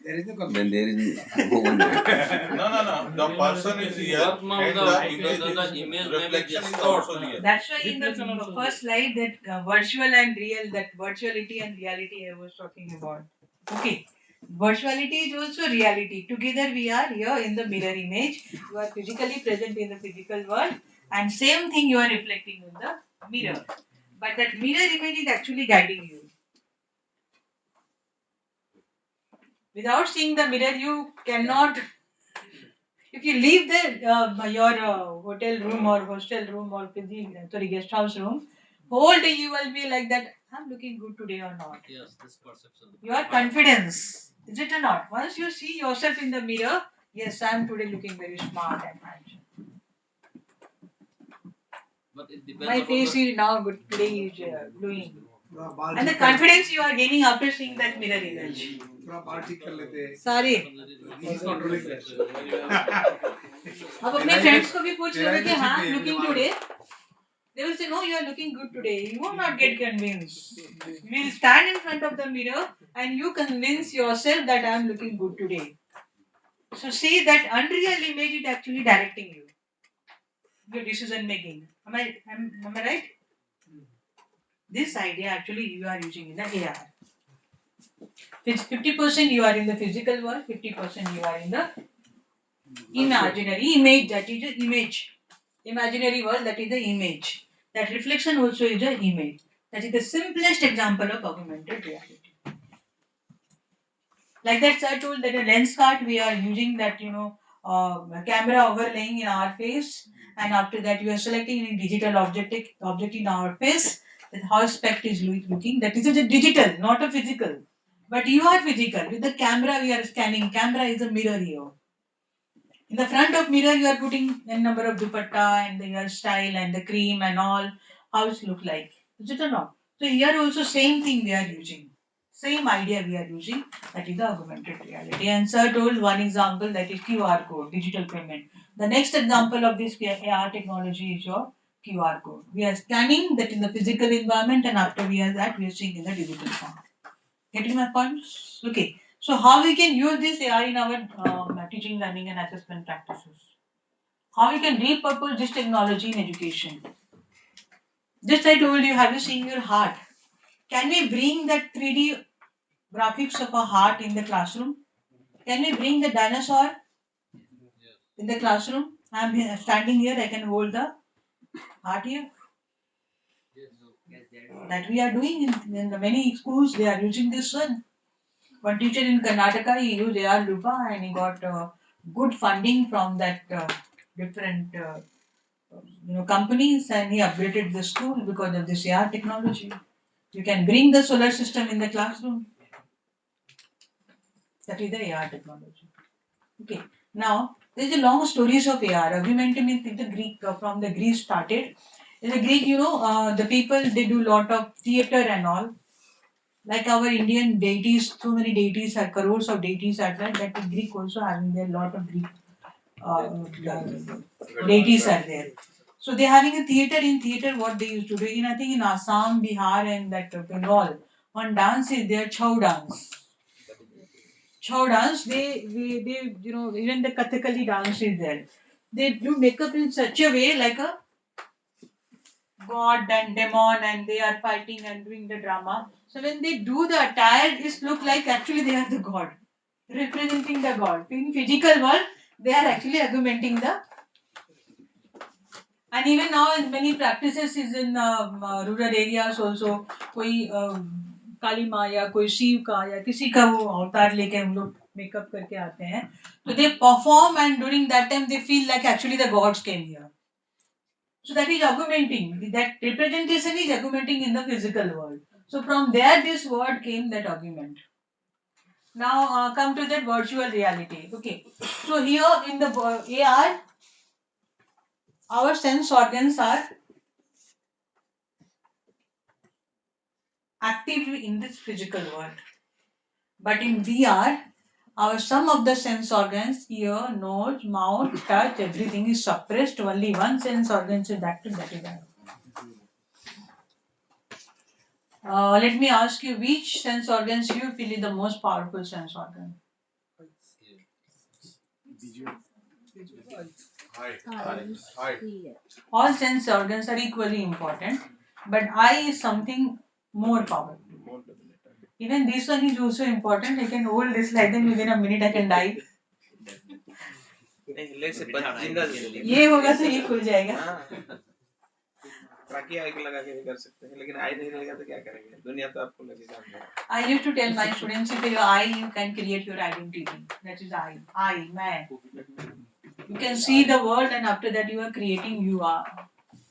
There is no
then there is no one there.
No. The person is real. And the image reflection is also real.
That's why in the first slide that virtual and real, that virtuality and reality I was talking about. Okay. Virtuality is also reality. Together we are here in the mirror image. You are physically present in the physical world, and same thing you are reflecting in the mirror. But that mirror image is actually guiding you. Without seeing the mirror, you cannot. If you leave your hotel room or hostel room or guest house room, whole day you will be like that. I'm looking good today or not.
Yes, this perception.
Your confidence, is it or not? Once you see yourself in the mirror, yes, I'm today looking very smart and handsome.
But it depends
My
upon
face
the
is now good. Today is glowing. And the confidence you are gaining after seeing that mirror image. सारे अब अपने friends को भी पूछ लोगे कि हाँ looking today. They will say no, you are looking good today. You will not get convinced. You will stand in front of the mirror and you convince yourself that I am looking good today. So see that unreal image is actually directing you. Your decision making. Am I right? This idea actually you are using in the AR. 50% you are in the physical world, 50% you are in the imaginary image, that is the image. Imaginary world, that is the image. That reflection also is the image. That is the simplest example of augmented reality. Like that sir told that a lens cart we are using that camera overlaying in our face, and after that you are selecting a digital object in our face, that how spect is looking, that is a digital, not a physical. But you are physical. With the camera we are scanning. Camera is a mirror here. In the front of mirror you are putting a number of dupatta and the hairstyle and the cream and all, how it look like. Is it or not? So here also same thing we are using. Same idea we are using, that is the augmented reality. And sir told one example, that is QR code, digital payment. The next example of this AR technology is your QR code. We are scanning that in the physical environment, and after we are that, we are seeing in the digital form. Getting my points? Okay. So how we can use this AI in our teaching, learning and assessment practices? How we can repurpose this technology in education? Just I told you, have you seen your heart? Can we bring that 3D graphics of a heart in the classroom? Can we bring the dinosaur in the classroom? I'm standing here, I can hold the heart here. That we are doing in the many schools, they are using this one. One teacher in Karnataka, he used AR Lupa and he got good funding from that different companies, and he upgraded the school because of this AR technology. You can bring the solar system in the classroom. That is the AR technology. Okay. Now, there is a long stories of AR. Augmented means the Greek, from the Greece started. In the Greek, the people, they do lot of theater and all. Like our Indian deities, so many deities are, crores of deities are there, that in Greek also having there lot of Greek deities are there. So they are having a theater. In theater, what they used to do, I think in Assam, Bihar and that Bengal, one dance is there, Chow dance. Chow dance, they even the Kathakali dance is there. They do makeup in such a way like a god and demon, and they are fighting and doing the drama. So when they do the attire, it look like actually they are the god, representing the god. In physical world, they are actually augmenting the. And even now, in many practices is in rural areas also. कोई काली माँ या कोई शिव का या किसी का वो अवतार लेके हम लोग मेकअप करके आते हैं. So they perform, and during that time they feel like actually the gods came here. So that is augmenting. That representation is augmenting in the physical world. So from there this word came, that augment. Now come to that virtual reality. Okay. So here in the AR, our sense organs are active in this physical world. But in VR, some of the sense organs, ear, nose, mouth, touch, everything is suppressed. Only one sense organ is active, that is eye. Let me ask you, which sense organs you feel is the most powerful sense organ? All sense organs are equally important, but eye is something more powerful. Even this one is also important. I can hold this like then within a minute I can die. ये होगा तो ये खुल जाएगा.
बाकी आई को लगा के भी कर सकते हैं, लेकिन आई नहीं रहेगा तो क्या करेंगे? दुनिया तो आपको लगेगा अंधेरा।
I used to tell my students, if your eye, you can create your identity. That is I, man. You can see the world, and after that, you are creating your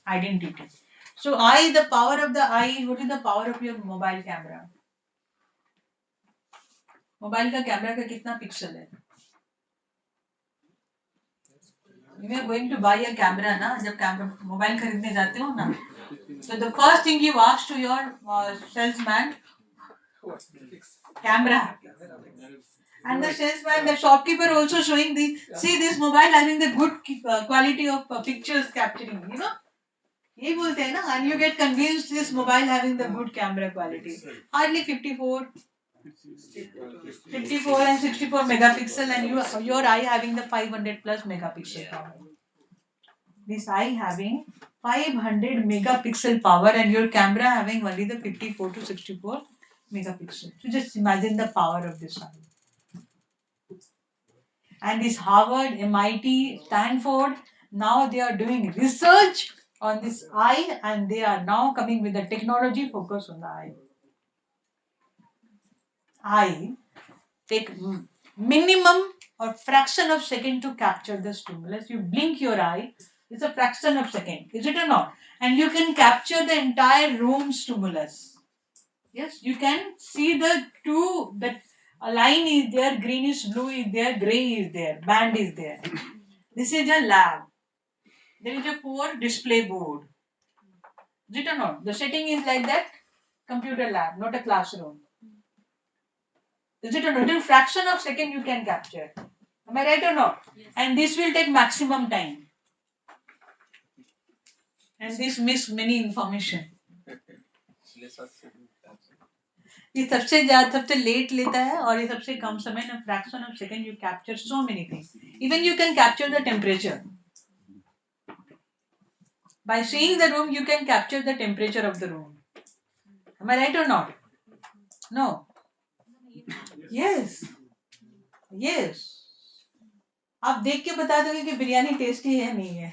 identity. So, the power of the eye. What is the power of your mobile camera? Mobile का camera का कितना pixel है? You are going to buy a camera ना, जब camera mobile खरीदने जाते हो ना, so the first thing you ask to your salesman, camera. And the salesman, the shopkeeper also showing the, see this mobile having the good quality of pictures capturing, you know. ये बोलते हैं ना, and you get convinced this mobile having the good camera quality. Hardly 54 and 64 megapixel, and your eye having the 500 plus megapixel power. This eye having 500 megapixel power, and your camera having only the 54 to 64 megapixel. So just imagine the power of this eye. And this Harvard, MIT, Stanford, now they are doing research on this eye, and they are now coming with the technology focus on the eye. Eye take minimum or fraction of second to capture the stimulus. You blink your eye, it's a fraction of second, is it or not? And you can capture the entire room stimulus. Yes, you can see the two, that a line is there, greenish blue is there, gray is there, band is there. This is a lab. There is a 4 display board. Is it or not? The setting is like that, computer lab, not a classroom. Is it or not? In a fraction of second you can capture. Am I right or not? Yes. And this will take maximum time. And this miss many information. ये सबसे late लेता है और ये सबसे कम समय में fraction of second you capture so many things. Even you can capture the temperature. By seeing the room, you can capture the temperature of the room. Am I right or not? No. Yes. Yes. आप देख के बता दोगे कि biryani tasty है नहीं है.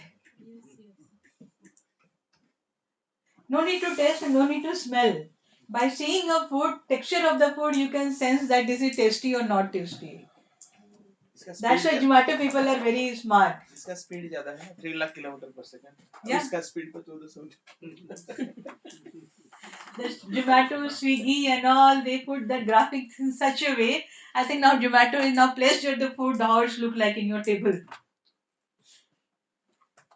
No need to taste and no need to smell. By seeing a food, texture of the food, you can sense that this is tasty or not tasty. That's why Zomato people are very smart.
इसका speed ज्यादा है, 3 lakh kilometre पर second.
Yeah.
इसका speed पर 1400.
The Zomato, Swiggy and all, they put the graphics in such a way. I think now Zomato is now placed your the food how it look like in your table.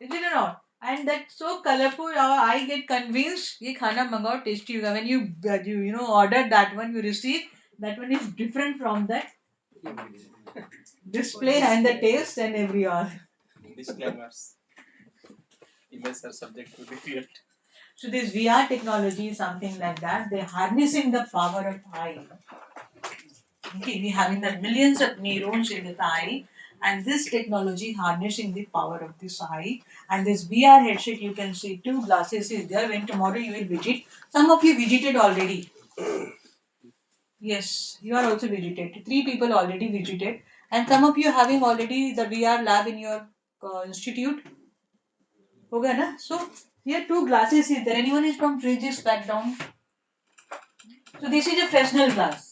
Is it or not? And that's so colorful. I get convinced ये खाना मंगाओ tasty होगा. When you order that one, you receive that one is different from that display and the taste and every all.
Disclaimers. Images are subject to review.
So this VR technology is something like that. They're harnessing the power of eye. Okay, we having the millions of neurons in the eye, and this technology harnessing the power of this eye. And this VR headset, you can see 2 glasses is there. When tomorrow you will visit, some of you visited already. Yes, you are also visited. 3 people already visited, and some of you having already the VR lab in your institute. Okay, na? So here 2 glasses is there. Anyone is from French's background? So this is a Fresnel glass.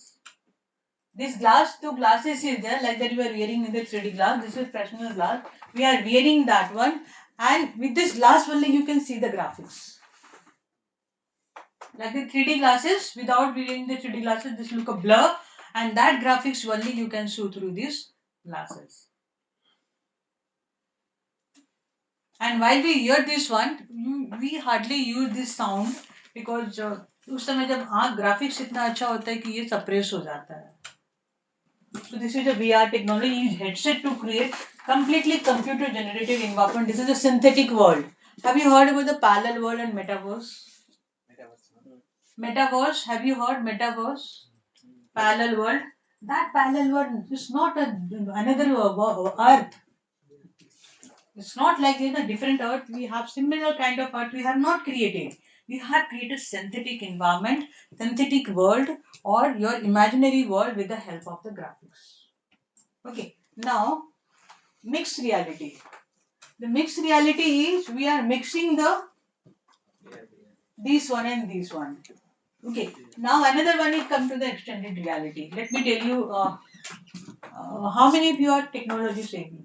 This glass, 2 glasses is there, like that you are wearing in the 3D glass. This is Fresnel glass. We are wearing that one, and with this glass only you can see the graphics. Like the 3D glasses, without wearing the 3D glasses, this look a blur, and that graphics only you can show through these glasses. And while we hear this one, we hardly use this sound because उस समय जब graphics इतना अच्छा होता है कि ये suppress हो जाता है. So this is a VR technology headset to create completely computer generated environment. This is a synthetic world. Have you heard about the parallel world and metaverse? Metaverse. Have you heard metaverse? Parallel world. That parallel world is not another earth. It's not like in a different earth. We have similar kind of earth. We have not created. We have created synthetic environment, synthetic world, or your imaginary world with the help of the graphics. Okay. Now, mixed reality. The mixed reality is we are mixing the This one and this one. Okay. Now another one is come to the extended reality. Let me tell you how many of you are technology savvy?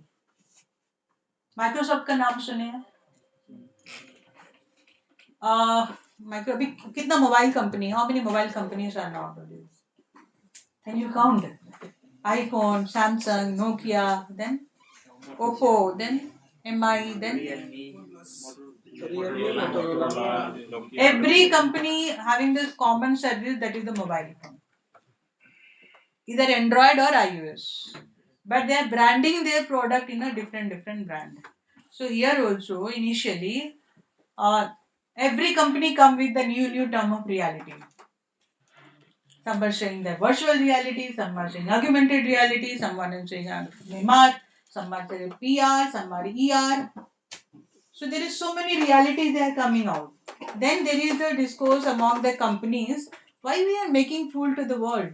Microsoft का नाम सुने हैं? Micro अभी कितना mobile company? How many mobile companies are now produce? Can you count? iPhone, Samsung, Nokia, then Oppo, then MI, then every company having this common service, that is the mobile phone, either Android or iOS, but they are branding their product in a different brand. So here also initially every company come with the new term of reality. Some are saying that virtual reality, some are saying augmented reality, someone is saying MR, some are saying PR, some are ER. So there is so many realities they are coming out. Then there is the discourse among the companies, why we are making fool to the world.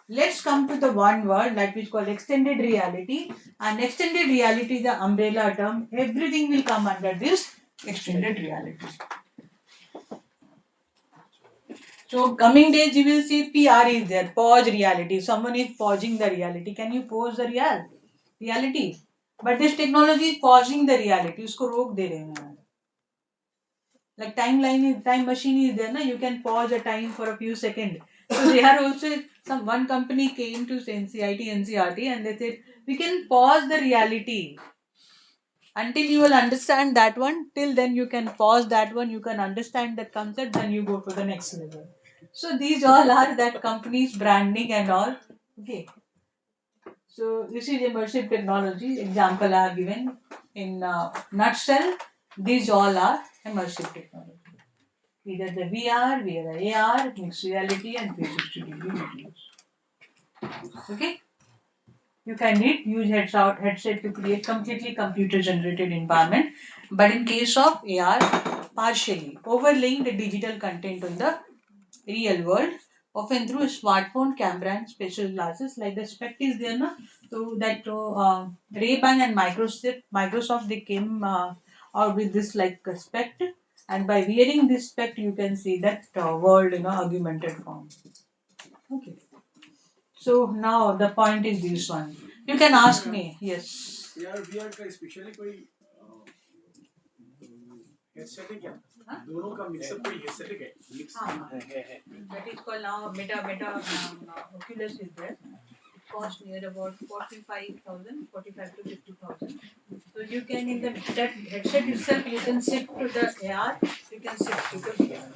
Let's come to the one word like which called extended reality, and extended reality is the umbrella term. Everything will come under this extended reality. So coming days you will see PR is there, pause reality. Someone is pausing the reality. Can you pause the reality? But this technology is pausing the reality. उसको रोक दे रहे हैं. Like time machine is there, na? You can pause a time for a few seconds. So they are also one company came to NCERT and they said we can pause the reality until you will understand that one. Till then you can pause that one. You can understand that concept. Then you go to the next level. So these all are that company's branding and all. Okay. So this is immersive technology. Example are given in nutshell. These all are immersive technology. Either the VR, the AR, mixed reality, and 360-degree videos. Okay? You can use headset to create completely computer-generated environment, but in case of AR, partially overlaying the digital content on the real world, often through a smartphone camera and special glasses like the Spect is there, na? So that Ray-Ban and Microsoft they came out with this like Spect, and by wearing this Spect you can see that world in augmented form. Okay. So now the point is this one. You can ask me. Yes.
VR का specially कोई headset है क्या? दोनों का mix up कोई headset है क्या? Mix है.
That is called now Meta Oculus is there. It costs near about 45,000, 45 to 50,000. So you can in that headset itself you can shift to the AR, you can shift to the VR.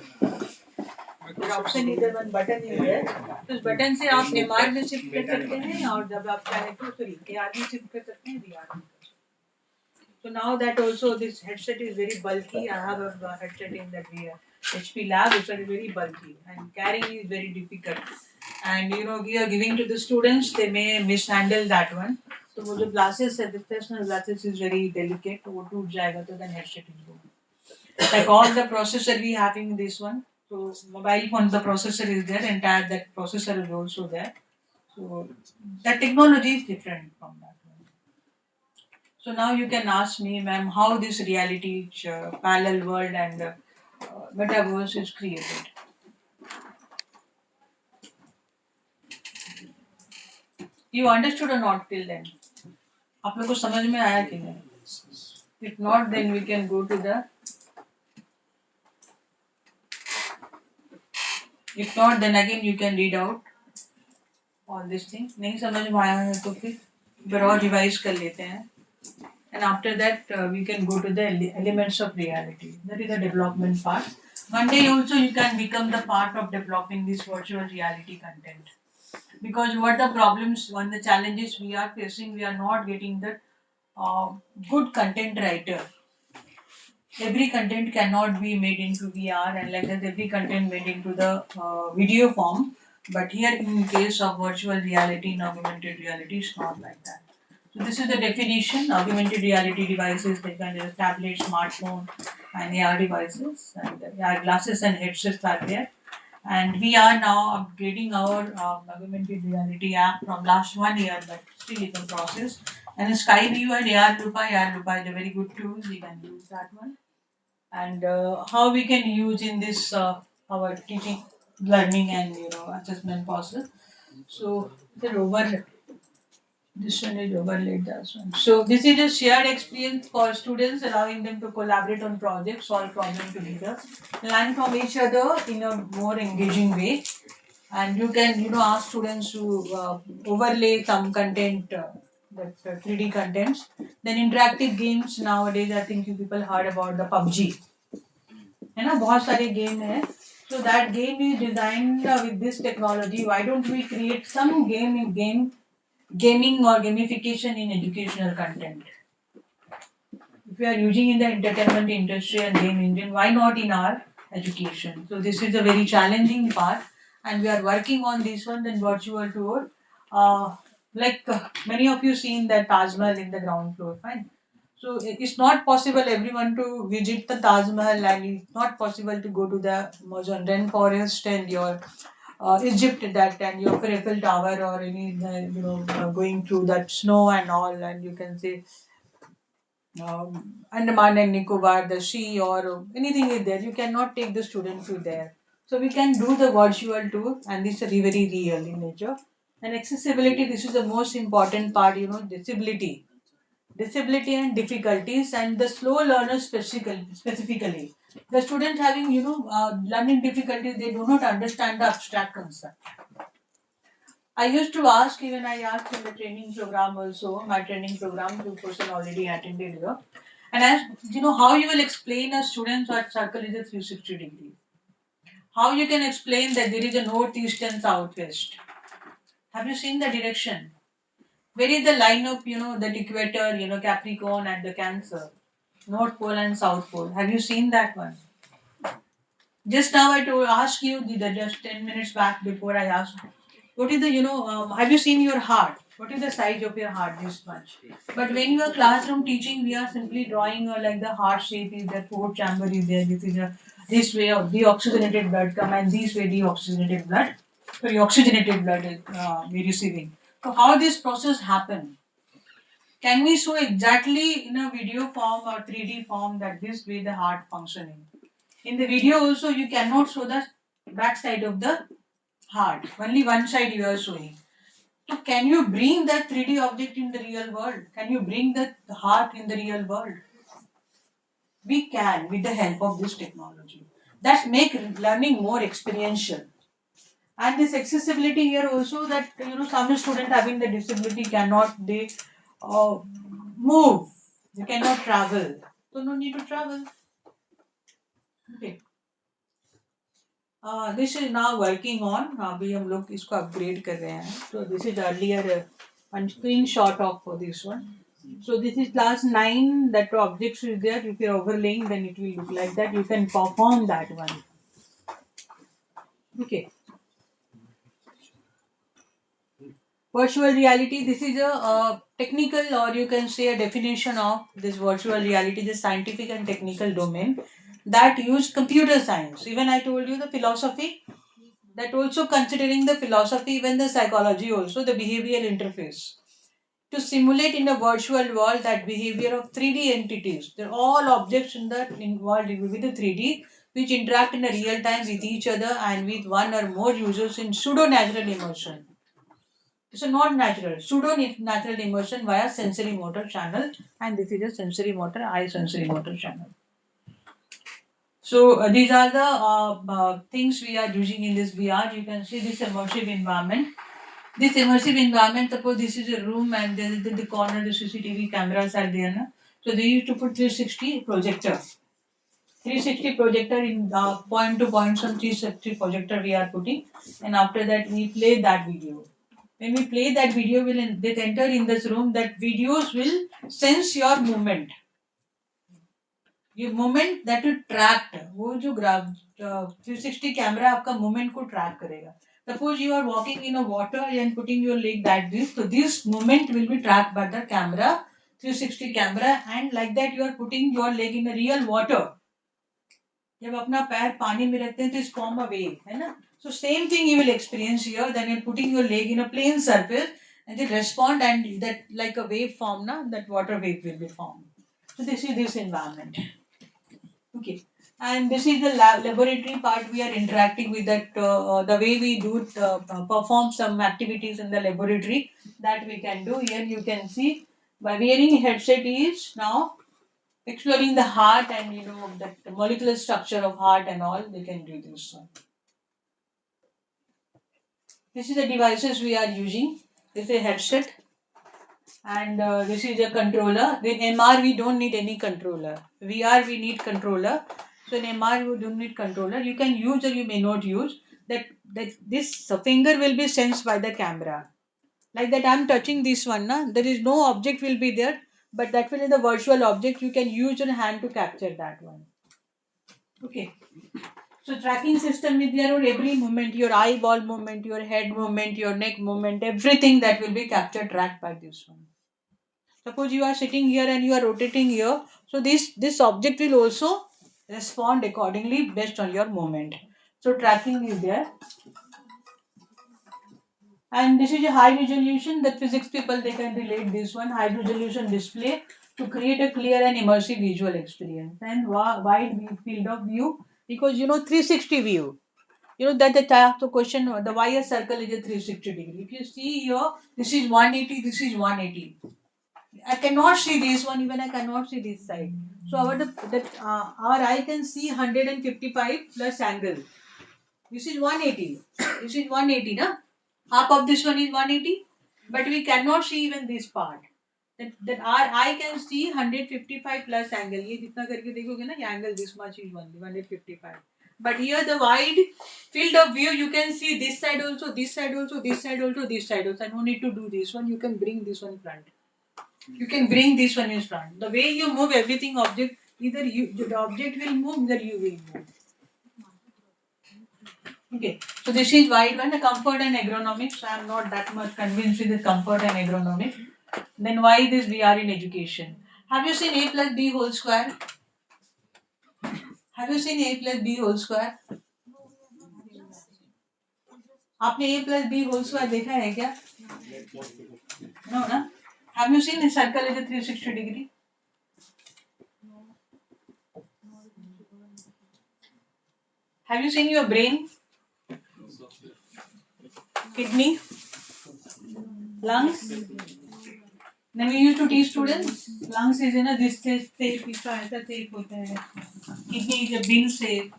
The option is there, one button is there. तो उस button से आप MR में shift कर सकते हैं और जब आप चाहे तो AR में शिफ्ट कर सकते हैं VR में. So now that also this headset is very bulky. I have a headset in that HP lab, which are very bulky and carrying is very difficult. And we are giving to the students, they may mishandle that one. So वो जो glasses है, the professional glasses is very delicate. तो वो टूट जाएगा तो then headset is going. Like all the processor we having this one. So mobile phone the processor is there, entire that processor is also there. So the technology is different from that. So now you can ask me, ma'am, how this reality parallel world and metaverse is created. You understood or not till then? आप लोगों को समझ में आया कि नहीं? If not, then we can go to the. If not, then again you can read out all these things. नहीं समझ में आया है तो फिर और रिवाइज कर लेते हैं. And after that, we can go to the elements of reality. That is the development part. One day also you can become the part of developing this virtual reality content. Because what the problems, one of the challenges we are facing, we are not getting the good content writer. Every content cannot be made into VR and like that every content made into the video form. But here in case of virtual reality and augmented reality, it's not like that. So this is the definition. Augmented reality devices like a tablet, smartphone, and AR devices, and AR glasses and headsets are there. And we are now upgrading our augmented reality app from last 1 year, but still it's a process. And Skyview and AR Lupa is a very good tools. You can use that one. and how we can use in this our teaching, learning, and assessment process. So the over this one is overlaid this one. So this is a shared experience for students, allowing them to collaborate on projects, solve problems together, learn from each other in a more engaging way. And you can ask students to overlay some content, that 3D contents. Then interactive games nowadays, I think you people heard about the PUBG. है ना बहुत सारे game है. So that game is designed with this technology. Why don't we create some gaming or gamification in educational content? If we are using in the entertainment industry and game engine, why not in our education? So this is a very challenging part, and we are working on this one. Then virtual tour, many of you seen that Taj Mahal in the ground floor, fine. So it's not possible everyone to visit the Taj Mahal, and it's not possible to go to the Amazon rainforest and your Egypt that and your Eiffel Tower or any going through that snow and all, and you can say Andaman and Nicobar, the sea or anything is there. You cannot take the student to there. So we can do the virtual tour, and this is very real in nature. And accessibility, this is the most important part. Disability and difficulties, and the slow learners specifically. The students having learning difficulties, they do not understand the abstract concept. I used to ask, even I asked in the training program also, my training program, two person already attended here. And as how you will explain a student what circle is a 360 degree. How you can explain that there is a northeast and southwest. Have you seen the direction? Where is the line of that equator, Capricorn and the Cancer, North Pole and South Pole? Have you seen that one? Just now I told ask you just 10 minutes back before I asked, what is the have you seen your heart? What is the size of your heart this much? But when you are classroom teaching, we are simply drawing like the heart shape is there, fourth chamber is there. This is this way of deoxygenated blood come and this way deoxygenated blood. So oxygenated blood is we receiving. So how this process happen? Can we show exactly in a video form or 3D form that this way the heart functioning? In the video also you cannot show the back side of the heart. Only one side you are showing. So can you bring that 3D object in the real world? Can you bring the heart in the real world? We can with the help of this technology. That make learning more experiential. And this accessibility here also that some student having the disability cannot they move. They cannot travel. So no need to travel. Okay. This is now working on. अभी हम लोग इसको upgrade कर रहे हैं. So this is earlier one screenshot of this one. So this is class 9. That objects is there. If you are overlaying, then it will look like that. You can perform that one. Okay. Virtual reality. This is a technical, or you can say a definition of this virtual reality. The scientific and technical domain that use computer science. Even I told you the philosophy. That also considering the philosophy, even the psychology also, the behavioral interface. To simulate in a virtual world that behavior of 3D entities. They're all objects in the involved with the 3D which interact in a real time with each other and with one or more users in pseudo-natural immersion. So not natural, pseudo-natural immersion via sensory motor channel, and this is a sensory motor, eye sensory motor channel. So these are the things we are using in this VR. You can see this immersive environment. This immersive environment, suppose this is a room and there is in the corner the CCTV cameras are there. Na? So they used to put 360 projector. 360 projector in point to point, some 360 projector we are putting, and after that we play that video. When we play that video, they enter in this room, that videos will sense your movement. ये moment that you tracked वो जो 360 camera आपका moment को track करेगा. Suppose you are walking in a water and putting your leg that this, so this movement will be tracked by the camera, 360 camera, and like that you are putting your leg in a real water. जब अपना पैर पानी में रखते हैं तो इस form a wave है ना. So same thing you will experience here. Then you're putting your leg in a plane surface and they respond, and that like a wave form na, that water wave will be formed. So this is this environment. Okay. And this is the laboratory part. We are interacting with that. The way we do perform some activities in the laboratory that we can do. Here you can see by wearing headset is now exploring the heart and the molecular structure of heart and all. They can do this one. This is the devices we are using. This is a headset and this is a controller. In MR we don't need any controller. VR we need controller. So in MR you don't need controller. You can use or you may not use. That this finger will be sensed by the camera. Like that I'm touching this one. There is no object will be there, but that will be the virtual object. You can use your hand to capture that one. Okay. So tracking system is there on every movement, your eyeball movement, your head movement, your neck movement, everything that will be captured, tracked by this one. Suppose you are sitting here and you are rotating here, so this object will also respond accordingly based on your movement. So tracking is there. And this is a high resolution that physics people they can relate this one high resolution display to create a clear and immersive visual experience and wide field of view because 360 view. That the type of the question the why a circle is a 360 degree. If you see here, this is 180, this is 180. I cannot see this one, even I cannot see this side. So our eye can see 155 plus angle. This is 180. This is 180, na? Half of this one is 180, but we cannot see even this part. That our eye can see 155 plus angle. ये जितना करके देखोगे ना, ये angle this much is 155. But here the wide field of view, you can see this side also, this side also, this side also, this side also. No need to do this one. You can bring this one front. You can bring this one in front. The way you move everything object, either the object will move, either you will move. Okay, so this is wide one, the comfort and ergonomics. I am not that much convinced with the comfort and ergonomics. Then why this VR in education? Have you seen A plus B whole square? Have you seen A plus B whole square? आपने A plus B whole square देखा है क्या? No, ना? Have you seen a circle is a 360 degree? Have you seen your brain? Kidney? Lungs? Then we used to teach students, lungs is in a this shape, इसका ऐसा shape होता है. Kidney is a bean shape.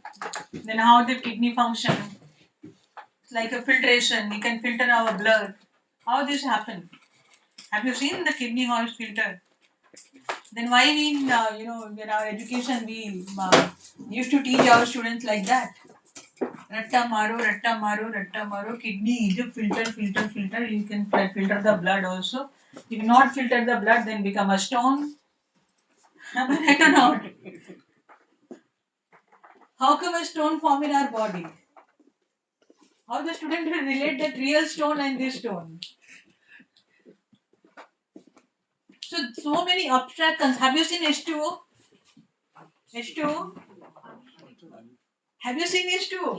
Then how the kidney function? It's like a filtration. We can filter our blood. How this happen? Have you seen the kidney how it's filtered? Then why we in our education we used to teach our students like that. Ratta maro, ratta maro, ratta maro. Kidney is a filter. You can filter the blood also. If you not filter the blood, then become a stone. Am I right or not? How come a stone form in our body? How the student will relate that real stone and this stone? So many abstract concepts. Have you seen H2O? H2O? Have you seen H2O?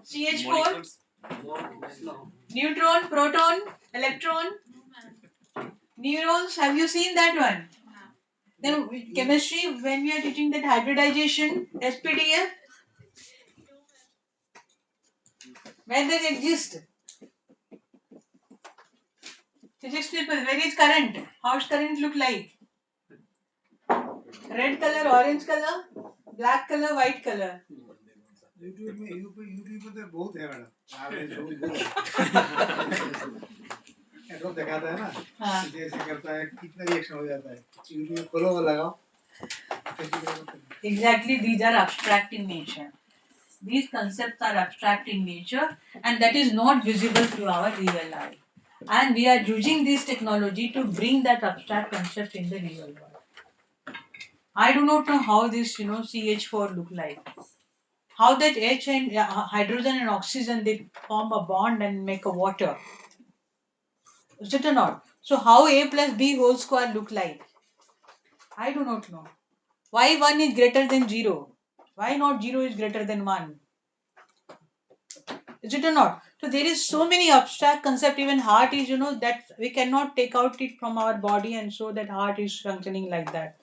CH4? Neutron, proton, electron, neurons. Have you seen that one? Then chemistry, when we are teaching that hybridization, SPDF, where does it exist? Physics people, where is current? How does current look like? Red color, orange color, black color, white color.
YouTube में तो बहुत है madam. Adobe दिखाता है ना. ऐसे ऐसे करता है, कितना रिएक्शन हो जाता है. YouTube में खोलो और लगाओ.
Exactly, these are abstract in nature. These concepts are abstract in nature and that is not visible through our real eye. And we are using this technology to bring that abstract concept in the real world. I do not know how this, CH4 look like. How that H and hydrogen and oxygen they form a bond and make a water. Is it or not? So how A plus B whole square look like? I do not know. Why 1 is greater than 0? Why not 0 is greater than 1? Is it or not? So there is so many abstract concept. Even heart is, that we cannot take out it from our body and show that heart is functioning like that.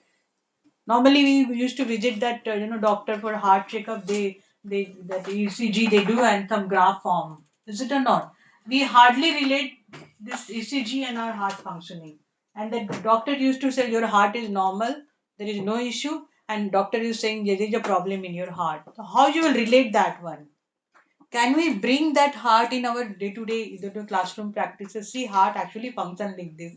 Normally, we used to visit that doctor for heart checkup. They that ECG they do and some graph form. Is it or not? We hardly relate this ECG and our heart functioning. And the doctor used to say your heart is normal, there is no issue, and doctor is saying there is a problem in your heart. So how you will relate that one? Can we bring that heart in our day-to-day classroom practices? See, heart actually function like this.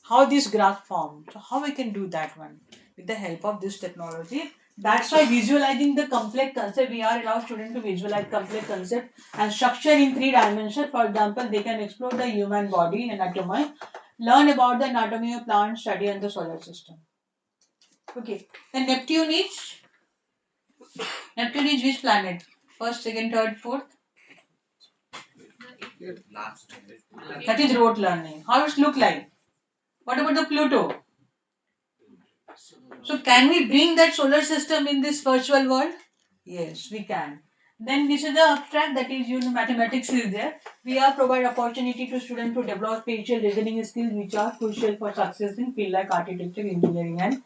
How this graph formed. So how we can do that one with the help of this technology. That's why visualizing the complex concept, we are allow students to visualize complex concept and structure in 3 dimensions. For example, they can explore the human body anatomy, learn about the anatomy of plant, study and the solar system. Okay. Then Neptune is which planet? First, second, third, fourth.
Last.
That is rote learning. How it look like? What about the Pluto? So can we bring that solar system in this virtual world? Yes, we can. Then this is the abstract, that is mathematics is there. We are provide opportunity to students to develop spatial reasoning skills which are crucial for success in field like architecture, engineering and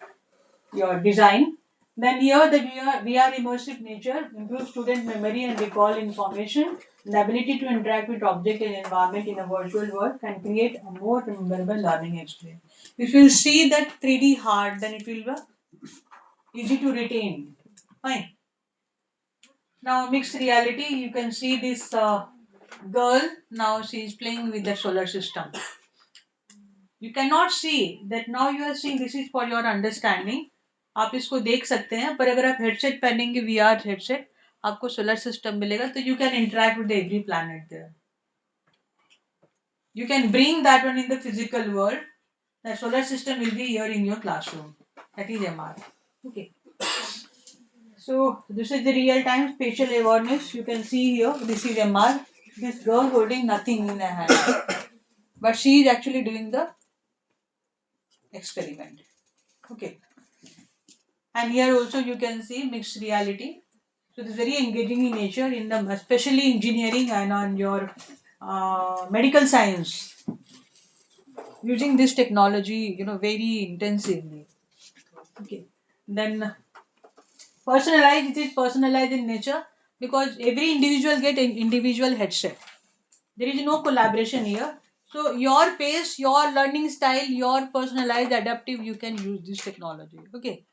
your design. Then here the VR immersive nature improves student memory and recall information. The ability to interact with object and environment in a virtual world can create a more memorable learning experience. If you see that 3D hard, then it will be easy to retain. Fine. Now mixed reality, you can see this girl. Now she is playing with the solar system. You cannot see that now you are seeing, this is for your understanding. आप इसको देख सकते हैं, पर अगर आप headset पहनेंगे VR headset, आपको सोलर सिस्टम मिलेगा, तो you can interact with every planet there. You can bring that one in the physical world. The solar system will be here in your classroom. That is MR. Okay. So this is the real time spatial awareness. You can see here, this is MR. This girl holding nothing in her hand. But she is actually doing the experiment. Okay. And here also you can see mixed reality. So it is very engaging in nature, in the especially engineering and on your medical science. Using this technology, very intensively. Okay. Then personalized, it is personalized in nature because every individual get an individual headset. There is no collaboration here. So your pace, your learning style, your personalized adaptive, you can use this technology. Okay.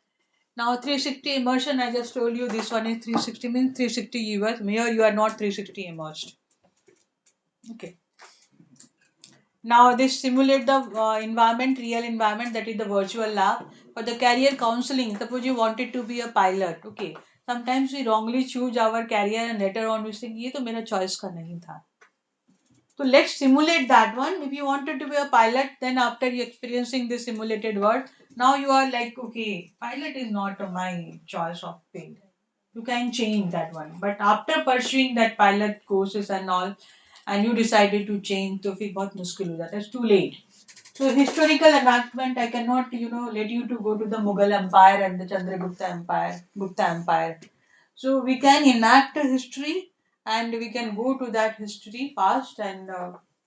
Now 360 immersion, I just told you this one is 360 means 360 US. Here you are not 360 immersed. Okay. Now this simulate the environment, real environment, that is the virtual lab. For the career counseling, suppose you wanted to be a pilot. Okay. Sometimes we wrongly choose our career and later on we think ये तो मेरा choice का नहीं था. So let's simulate that one. If you wanted to be a pilot, then after you experiencing this simulated world, now you are like, okay, pilot is not my choice of field. You can change that one. But after pursuing that pilot courses and all, and you decided to change, तो फिर बहुत मुश्किल हो जाता है. It's too late. So historical enactment, I cannot, let you to go to the Mughal Empire and the Chandragupta Empire, Gupta Empire. So we can enact a history and we can go to that history past and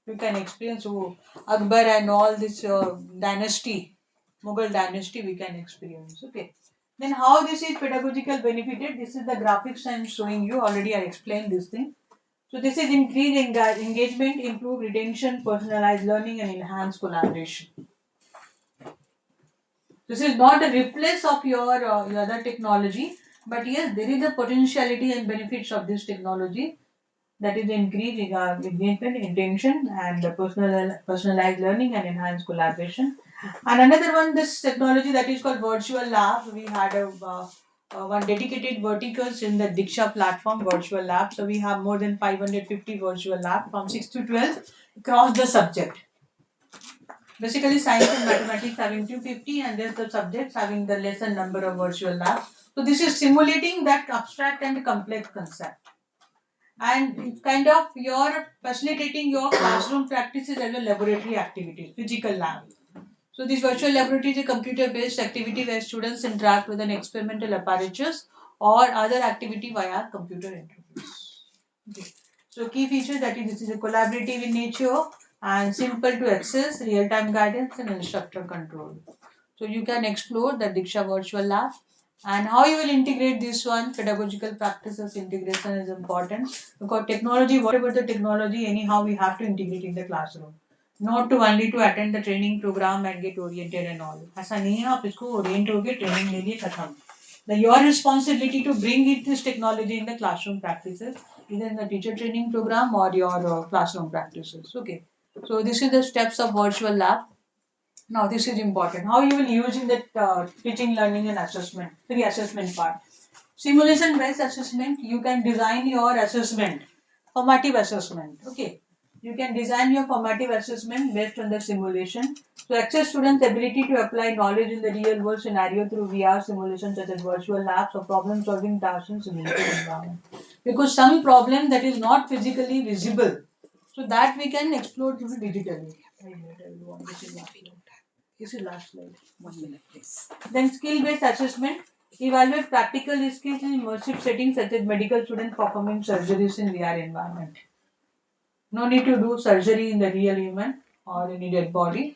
we can experience Akbar and all this dynasty, Mughal dynasty we can experience. Okay. Then how this is pedagogical benefited? This is the graphics I am showing you. Already I explained this thing. So this is increased engagement, improve retention, personalized learning and enhanced collaboration. This is not a replace of your other technology, but yes, there is a potentiality and benefits of this technology, that is increase in engagement, intention, and the personalized learning and enhanced collaboration. And another one, this technology that is called virtual lab. We had a one dedicated verticals in the Diksha platform, virtual lab. So we have more than 550 virtual lab from 6 to 12 across the subject. Basically, science and mathematics having 250, and there's the subjects having the lesser number of virtual labs. So this is simulating that abstract and complex concept. And it's kind of you're facilitating your classroom practices as a laboratory activities, physical lab. So this virtual laboratory is a computer-based activity where students interact with an experimental apparatus or other activity via computer interface. Okay. So key features, that is, this is a collaborative in nature and simple to access, real-time guidance and instructor control. So you can explore the Diksha Virtual Lab. And how you will integrate this one, pedagogical practices integration is important because technology, whatever the technology, anyhow we have to integrate in the classroom. Not to only to attend the training program and get oriented and all. ऐसा नहीं है आप इसको orient हो गए training ले लिए खत्म. Your responsibility to bring it this technology in the classroom practices, either in the teacher training program or your classroom practices. Okay. So this is the steps of virtual lab. Now this is important. How you will use in the teaching, learning and assessment, the assessment part. Simulation based assessment, you can design your assessment, formative assessment. Okay. You can design your formative assessment based on the simulation to access students' ability to apply knowledge in the real world scenario through VR simulations such as virtual labs or problem solving tasks in simulated environment. Because some problem that is not physically visible, so that we can explore through digitally. This is last slide.
1 minute, please.
Then skill-based assessment. Evaluate practical skills in immersive settings such as medical students performing surgeries in VR environment. No need to do surgery in the real human or in a dead body.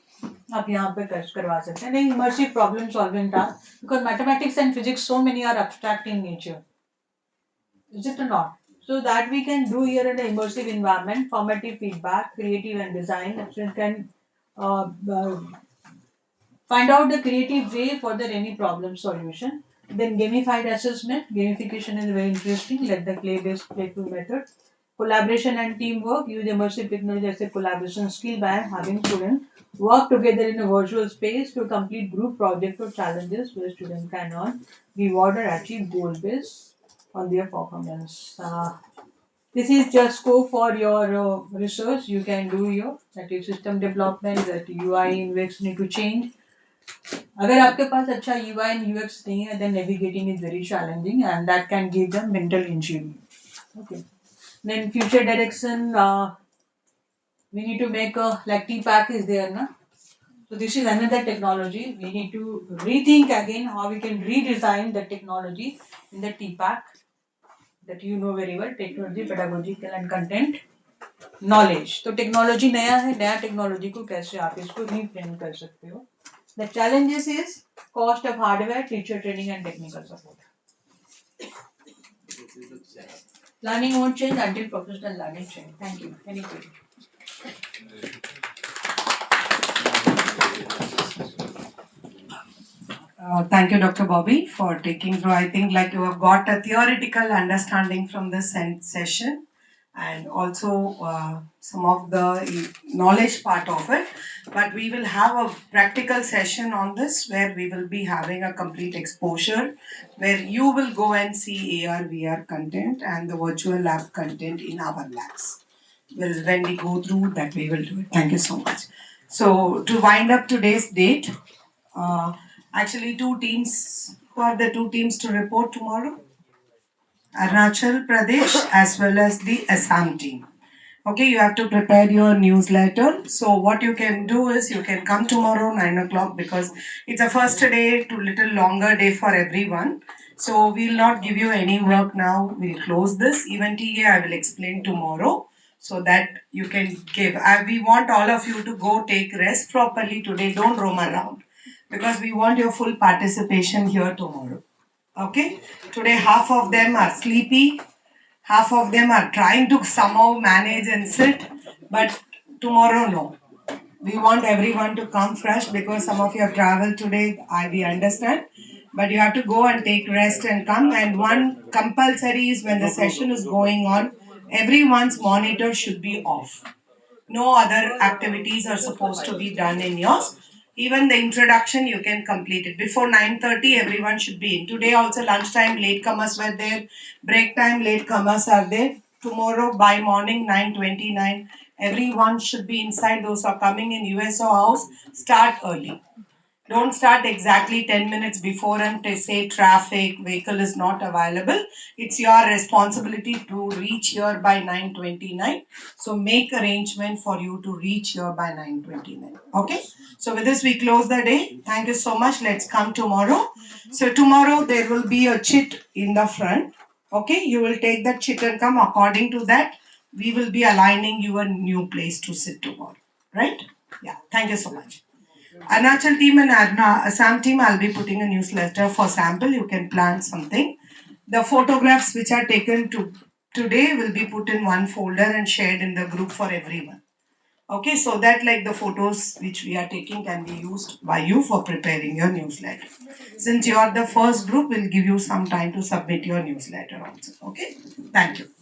आप यहाँ पे करवा सकते हैं. Then immersive problem solving task because mathematics and physics so many are abstract in nature. Is it or not? So that we can do here in an immersive environment, formative feedback, creative and design. Students can find out the creative way for the any problem solution. Then gamified assessment. Gamification is very interesting. Let the play-based playful method. Collaboration and teamwork. Use immersive technology as a collaboration skill by having students work together in a virtual space to complete group projects or challenges where students can earn reward or achieve goal based on their performance. This is just scope for your research. You can do your that is system development, that UI in UX need to change. अगर आपके पास अच्छा UI and UX नहीं है, then navigating is very challenging and that can give them mental injury. Okay. Then future direction, we need to make a like TPAC is there, na? So this is another technology. We need to rethink again how we can redesign the technology in the TPAC that you know very well, technology, pedagogical and content knowledge. तो technology नया है, नया technology को कैसे आप इसको reframe कर सकते हो. The challenges is cost of hardware, teacher training and technical support. Learning won't change until professional learning change. Thank you. Any question?
Thank you, Dr. Bobby, for taking through. I think like you have got a theoretical understanding from this session and also some of the knowledge part of it. But we will have a practical session on this where we will be having a complete exposure where you will go and see AR, VR content and the virtual lab content in our labs. Well, when we go through that, we will do it. Thank you so much. So, to wind up today's date, actually, two teams. Who are the two teams to report tomorrow? Arunachal Pradesh as well as the Assam team. Okay, you have to prepare your newsletter. So what you can do is you can come tomorrow 9 o'clock because it's a first day to little longer day for everyone. So we'll not give you any work now. We'll close this. Even TA I will explain tomorrow so that you can give. We want all of you to go take rest properly today. Don't roam around because we want your full participation here tomorrow. Okay? Today half of them are sleepy, half of them are trying to somehow manage and sit, but tomorrow no. We want everyone to come fresh because some of you have traveled today, we understand. But you have to go and take rest and come. And one compulsory is when the session is going on, everyone's monitor should be off. No other activities are supposed to be done in yours. Even the introduction, you can complete it. Before 9:30, everyone should be in. Today also lunchtime, latecomers were there. Break time, latecomers are there. Tomorrow by morning, 9:29, everyone should be inside. Those who are coming in USO house, start early. Don't start exactly 10 minutes before and say traffic, vehicle is not available. It's your responsibility to reach here by 9:29. So make arrangement for you to reach here by 9:29. Okay? So with this we close the day. Thank you so much. Let's come tomorrow. So tomorrow there will be a chit in the front. Okay? You will take that chit and come. According to that, we will be aligning you a new place to sit tomorrow. Right? Yeah. Thank you so much. Arunachal team and Assam team, I'll be putting a newsletter for sample. You can plan something. The photographs which are taken today will be put in one folder and shared in the group for everyone. Okay, so that like the photos which we are taking can be used by you for preparing your newsletter. Since you are the first group, we'll give you some time to submit your newsletter also. Okay, thank you.